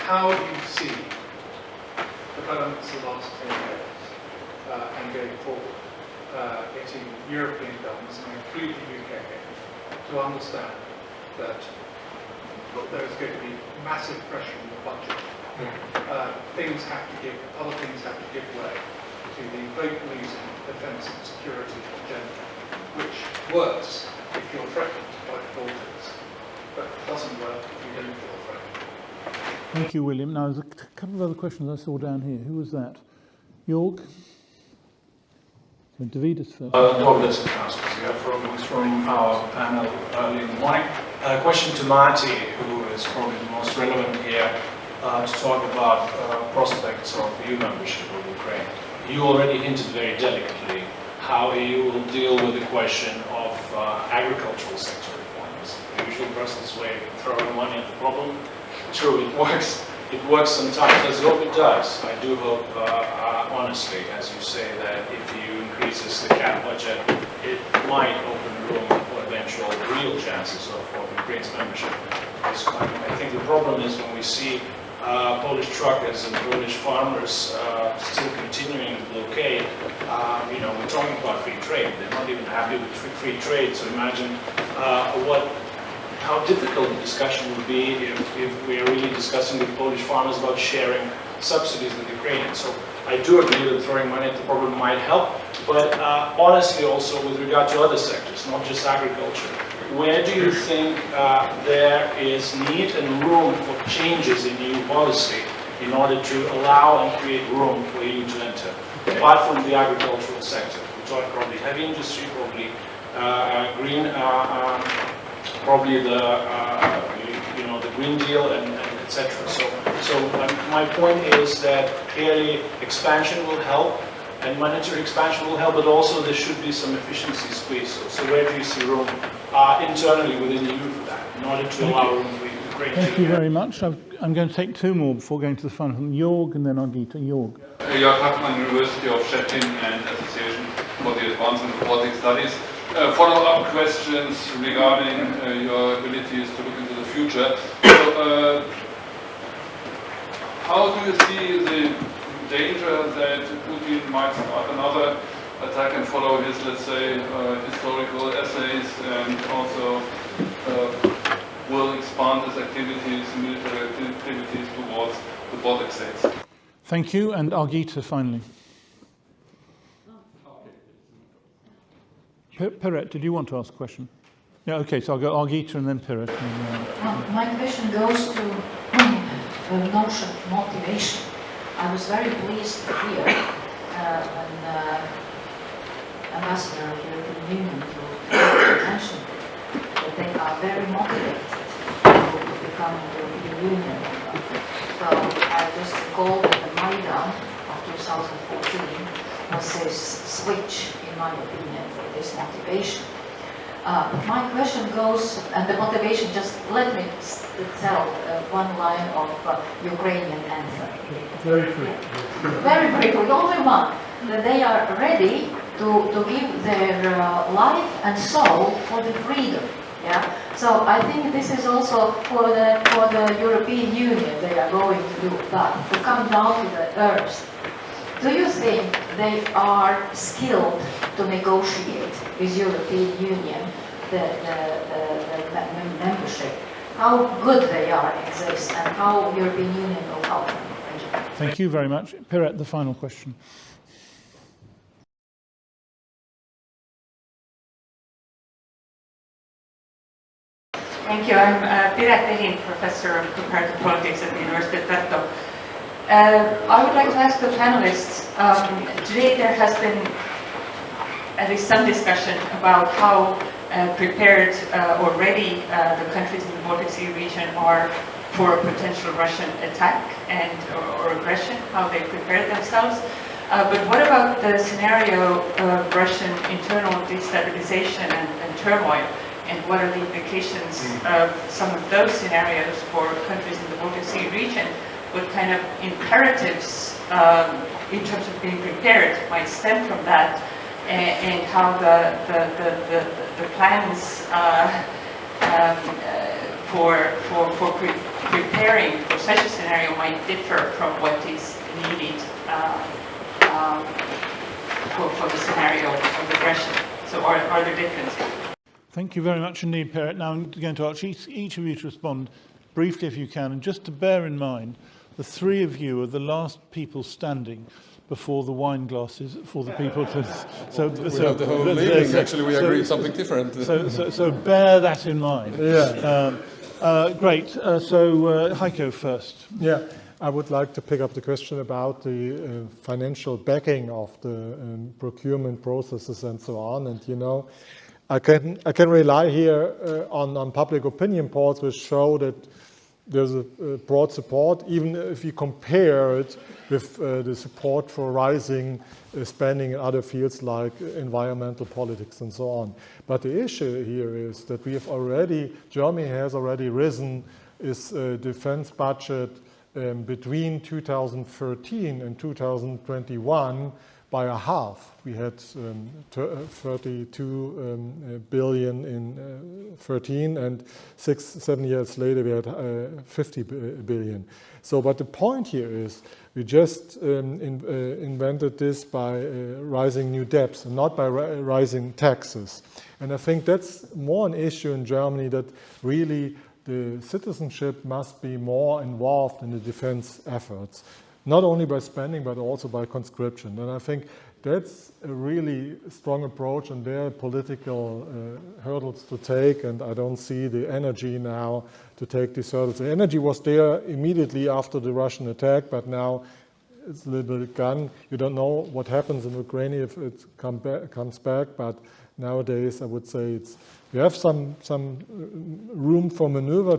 [SPEAKER 8] How do you see developments in the last 10 years and going forward, getting European governments, and including the UK, to understand that there's going to be massive pressure on the budget. Other things have to give way to the vote-losing defence and security agenda, which works if you're threatened by the Baltics, but doesn't work if you don't feel threatened.
[SPEAKER 1] Thank you, William. Now, there's a couple of other questions I saw down here. Who was that? Jorg? Davidus first.
[SPEAKER 9] Douglas from our panel early in the morning. A question to Matti, who is probably the most relevant here, to talk about prospects of EU membership of Ukraine. You already hinted very delicately how EU will deal with the question of agricultural sector reforms. The usual person's way of throwing money at the problem. True, it works. It works sometimes. Let's hope it does. I do hope, honestly, as you say, that if the EU might open room for eventual real chances of Ukraine's membership. I think the problem is when we see Polish truckers and Polish farmers still continuing the blockade. We're talking about free trade. They're not even happy with free trade. So imagine how difficult the discussion would be if we are really discussing with Polish farmers about sharing subsidies with Ukrainians. So I do agree that throwing money at the problem might help, but honestly also with regard to other sectors, not just agriculture. Where do you think there is need and room for changes in EU policy in order to allow and create room for EU to enter? Apart from the agricultural sector, we're talking probably heavy industry, probably green, probably the Green Deal and etc. So my point is that clearly expansion will help, and monetary expansion will help, but also there should be some efficiency squeeze. So where do you see room internally within the EU for that, in order to allow room for Ukraine to...
[SPEAKER 1] Thank you very much. I'm going to take two more before going to the front. Jörg and then Agita. Jörg.
[SPEAKER 10] Jörg Hackmann, University of Szczecin and Association for the Advanced and Baltic Studies. Follow-up questions regarding your abilities to look into the future. So, how do you see the danger that Putin might start another attack and follow his, let's say, historical essays, and also will expand his activities, military activities towards the Baltic states?
[SPEAKER 1] Thank you, and Agita finally. Piret, did you want to ask a question? Yeah, okay, so I'll go Agita and then Piret.
[SPEAKER 11] My question goes to the notion of motivation. I was very pleased to hear when Ambassador of the European Union mentioned that they are very motivated to become a European Union member. So I just recall that the Maidan of 2014 was a switch, in my opinion, for this motivation. But my question goes, and the motivation, just let me tell one line of Ukrainian anthem.
[SPEAKER 2] Very quickly.
[SPEAKER 11] Very briefly, only one. That they are ready to give their life and soul for the freedom. Yeah. So I think this is also for the European Union. They are going to do that, to come down to the earth. Do you think they are skilled to negotiate with European Union the membership? How good they are in this, and how European Union will help them? Thank you.
[SPEAKER 1] Thank you very much. Piret, the final question.
[SPEAKER 12] Thank you. I'm Rt.Hon, Professor of Comparative Politics at the University of Tartu. I would like to ask the panelists, today there has been at least some discussion about how prepared or ready the countries in the Baltic Sea region are for a potential Russian attack or aggression, how they prepare themselves. But what about the scenario of Russian internal destabilization and turmoil? And what are the implications of some of those scenarios for countries in the Baltic Sea region? What kind of imperatives in terms of being prepared might stem from that, and how the plans for preparing for such a scenario might differ from what is needed for the scenario of aggression. So are there differences?
[SPEAKER 1] Thank you very much indeed, Piret. Now I'm going to ask each of you to respond briefly if you can, and just to bear in mind, the three of you are the last people standing before the wine glasses for the people to... So
[SPEAKER 13] we have the whole meeting, actually we agreed something different.
[SPEAKER 1] So bear that in mind.
[SPEAKER 2] Yeah.
[SPEAKER 1] Great, so Heiko first.
[SPEAKER 2] Yeah, I would like to pick up the question about the financial backing of the procurement processes and so on. And, you know, I can rely here on public opinion polls which show that there's a broad support, even if you compare it with the support for rising spending in other fields like environmental politics and so on. But the issue here is that Germany has already risen its defense budget between 2013 and 2021 by a half. We had 32 billion in 13, and 6-7 years later we had 50 billion. So, but the point here is we just invented this by rising new debts and not by rising taxes. And I think that's more an issue in Germany, that really the citizenship must be more involved in the defense efforts, not only by spending but also by conscription. And I think that's a really strong approach, and there are political hurdles to take, and I don't see the energy now to take these hurdles. The energy was there immediately after the Russian attack, but now it's a little bit gone. You don't know what happens in Ukraine if it comes back, but nowadays I would say we have some room for maneuver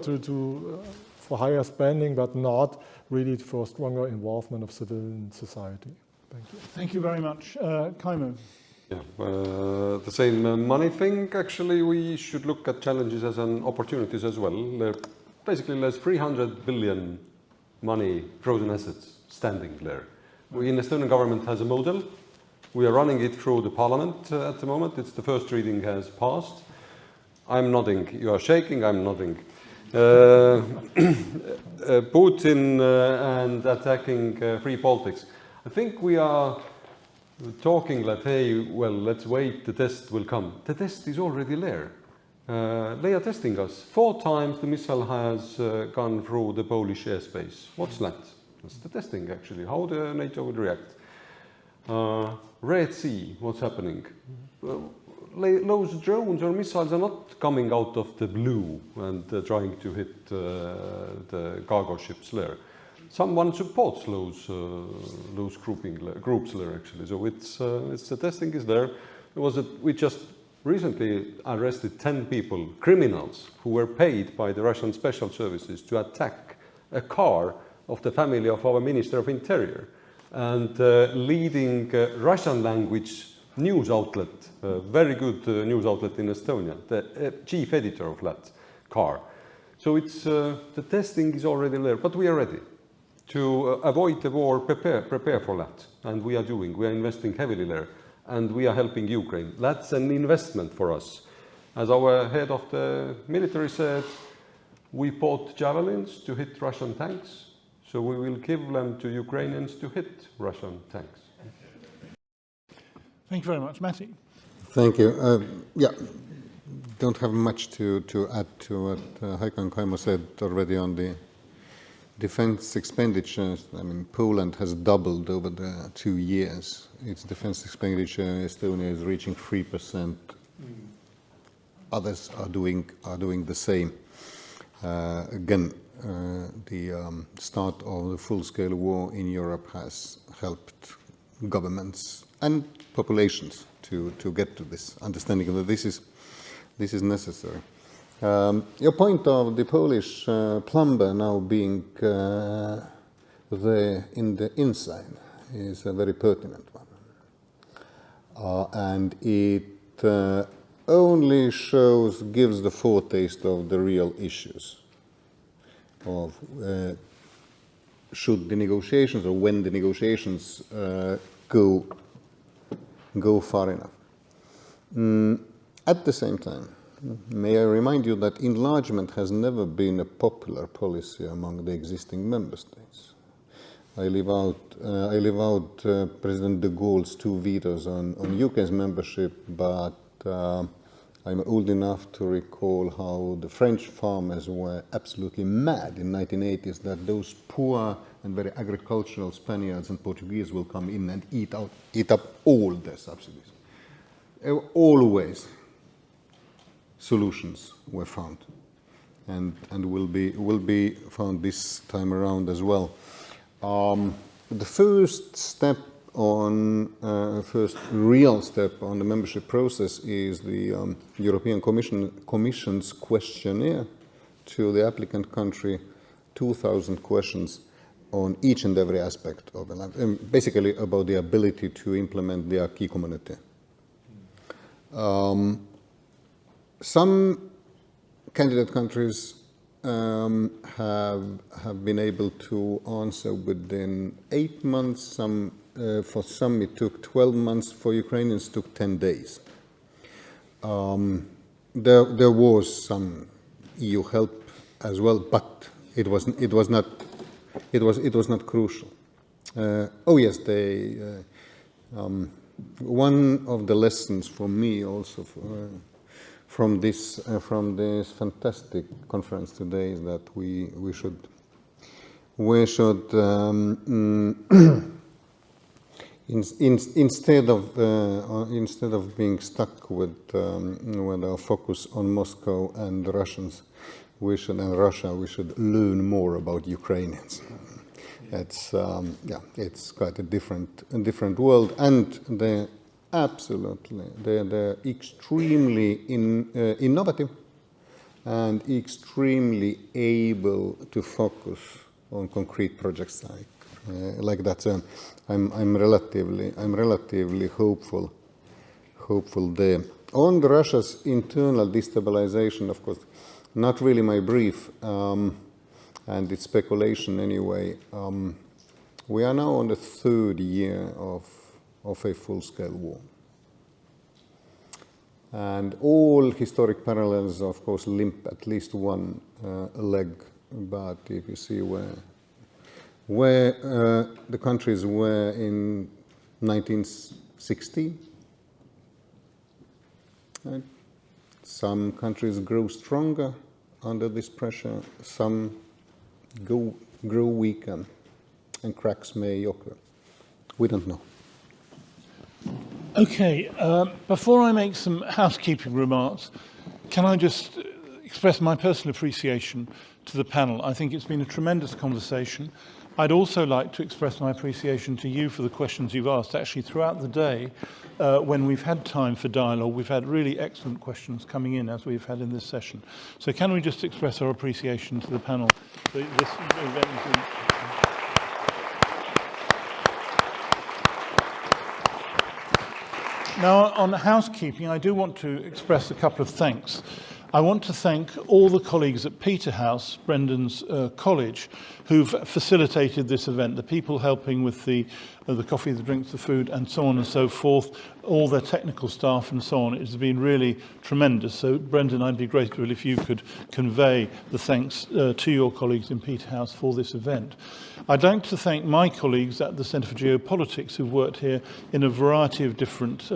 [SPEAKER 2] for higher spending, but not really for stronger involvement of civilian society. Thank you.
[SPEAKER 1] Thank you very much. Kaimo.
[SPEAKER 3] Yeah, the same money thing, actually, we should look at challenges as an opportunities as well. Basically, there's 300 billion money frozen assets standing there. We in the Estonian government has a model. We are running it through the parliament at the moment. It's the first reading has passed. I'm nodding. You are shaking. I'm nodding. Putin and attacking free Baltics. I think we are talking that, hey, well, let's wait, the test will come. The test is already there. They are testing us. 4 times the missile has gone through the Polish airspace. What's that? That's the testing, actually, how the NATO would react. Red Sea, what's happening? Those drones or missiles are not coming out of the blue and trying to hit the cargo ships there. Someone supports those groups there, actually. So it's the testing is there. We just recently arrested 10 people, criminals, who were paid by the Russian special services to attack a car of the family of our Minister of Interior, and leading Russian language news outlet, very good news outlet in Estonia, the chief editor of that car. So it's the testing is already there, but we are ready to avoid the war, prepare for that, and we are investing heavily there, and we are helping Ukraine. That's an investment for us. As our head of the military said, we bought javelins to hit Russian tanks, so we will give them to Ukrainians to hit Russian tanks.
[SPEAKER 1] Thank you very much. Matti.
[SPEAKER 4] Thank you. Yeah, don't have much to add to what Heiko and Kaimo said already on the defense expenditures. I mean, Poland has doubled over the 2 years. Its defense expenditure in Estonia is reaching 3%. Others are doing the same. Again, the start of the full-scale war in Europe has helped governments and populations to get to this understanding that this is necessary. Your point of the Polish plumber now being there in the inside is a very pertinent one. And it only gives the foretaste of the real issues of should the negotiations or when the negotiations go far enough. At the same time, may I remind you that enlargement has never been a popular policy among the existing member states. I leave out President de Gaulle's 2 vetoes on UK's membership, but I'm old enough to recall how the French farmers were absolutely mad in the 1980s that those poor and very agricultural Spaniards and Portuguese will come in and eat up all their subsidies. Always solutions were found, and will be found this time around as well. The first real step on the membership process is the European Commission's questionnaire to the applicant country, 2,000 questions on each and every aspect of the life, basically about the ability to implement the acquis communautaire. Some candidate countries have been able to answer within 8 months, some for some it took 12 months, for Ukrainians it took 10 days. There was some EU help as well, but it was not crucial. Oh yes, one of the lessons for me also from this fantastic conference today is that we should instead of being stuck with our focus on Moscow and the Russians, we should learn more about Ukrainians. It's quite a different world, and they're extremely innovative and extremely able to focus on concrete projects like that. I'm relatively hopeful there. On Russia's internal destabilization, of course, not really my brief, and it's speculation anyway. We are now on the third year of a full-scale war. And all historic parallels, of course, limp at least one leg. But if you see where the countries were in 1960, right? Some countries grow stronger under this pressure, some grow weaker, and cracks may occur. We don't know.
[SPEAKER 1] Okay, before I make some housekeeping remarks, can I just express my personal appreciation to the panel? I think it's been a tremendous conversation. I'd also like to express my appreciation to you for the questions you've asked. Actually, throughout the day, when we've had time for dialogue, we've had really excellent questions coming in, as we've had in this session. So can we just express our appreciation to the panel? Now, on housekeeping, I do want to express a couple of thanks. I want to thank all the colleagues at Peterhouse, Brendan's college, who've facilitated this event, the people helping with the coffee, the drinks, the food, and so on and so forth, all their technical staff and so on. It has been really tremendous. So, Brendan, I'd be grateful if you could convey the thanks to your colleagues in Peterhouse for this event. I'd like to thank my colleagues at the Centre for Geopolitics who've worked here in a variety of different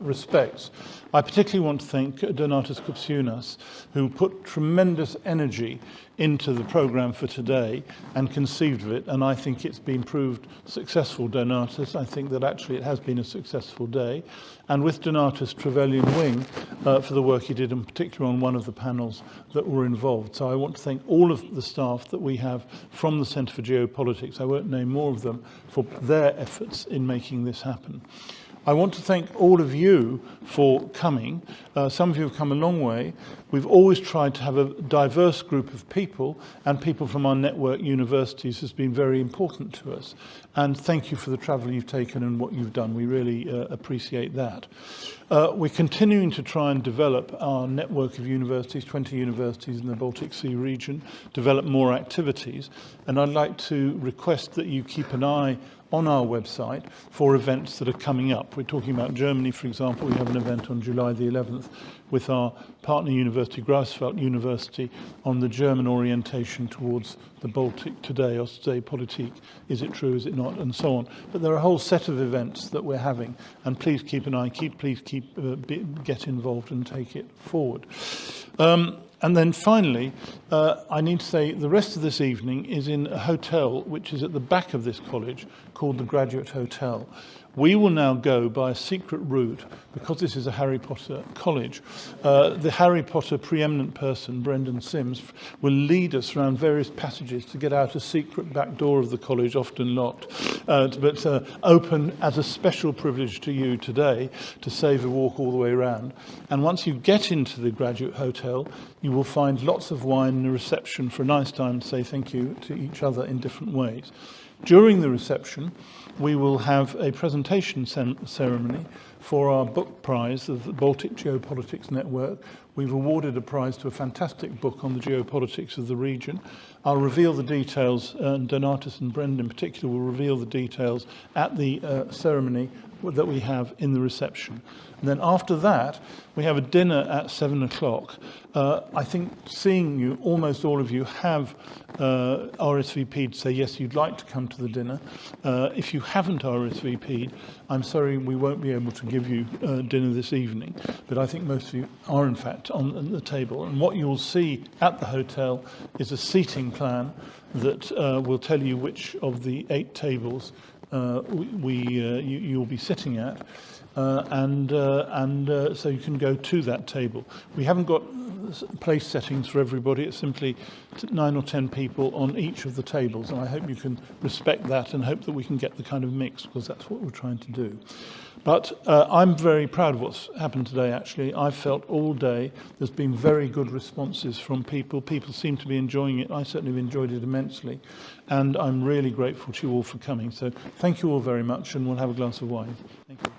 [SPEAKER 1] respects. I particularly want to thank Donatas Kupciunas, who put tremendous energy into the programme for today and conceived of it, and I think it's been proved successful, Donatas. I think that actually it has been a successful day. And with Donatas, Trevelyan Wing for the work he did, in particular on one of the panels that were involved. So I want to thank all of the staff that we have from the Centre for Geopolitics, I won't name more of them, for their efforts in making this happen. I want to thank all of you for coming. Some of you have come a long way. We've always tried to have a diverse group of people, and people from our network universities has been very important to us. And thank you for the travel you've taken and what you've done. We really appreciate that. We're continuing to try and develop our network of universities, 20 universities in the Baltic Sea region, develop more activities. And I'd like to request that you keep an eye on our website for events that are coming up. We're talking about Germany, for example. We have an event on July the 11th with our partner university, Greifswald University, on the German orientation towards the Baltic today, Ostseepolitik, is it true, is it not, and so on. But there are a whole set of events that we're having, and please keep an eye, get involved and take it forward. And then finally, I need to say the rest of this evening is in a hotel which is at the back of this college called the Graduate Hotel. We will now go by a secret route, because this is a Harry Potter college. The Harry Potter preeminent person, Brendan Sims, will lead us around various passages to get out a secret back door of the college, often locked, but open as a special privilege to you today to save a walk all the way around. And once you get into the Graduate Hotel, you will find lots of wine and a reception for a nice time to say thank you to each other in different ways. During the reception, we will have a presentation ceremony for our book prize of the Baltic Geopolitics Network. We've awarded a prize to a fantastic book on the geopolitics of the region. I'll reveal the details, and Donatus and Brendan in particular will reveal the details at the ceremony that we have in the reception. And then after that, we have a dinner at 7 o'clock. I think seeing you, almost all of you have RSVP'd to say, yes, you'd like to come to the dinner. If you haven't RSVP'd, I'm sorry, we won't be able to give you dinner this evening. But I think most of you are, in fact, on the table. And what you'll see at the hotel is a seating plan that will tell you which of the 8 tables you'll be sitting at. So you can go to that table. We haven't got place settings for everybody. It's simply 9 or 10 people on each of the tables, and I hope you can respect that and hope that we can get the kind of mix, because that's what we're trying to do. But I'm very proud of what's happened today, actually. I've felt all day there's been very good responses from people. People seem to be enjoying it. I certainly have enjoyed it immensely. And I'm really grateful to you all for coming. So thank you all very much, and we'll have a glass of wine. Thank you.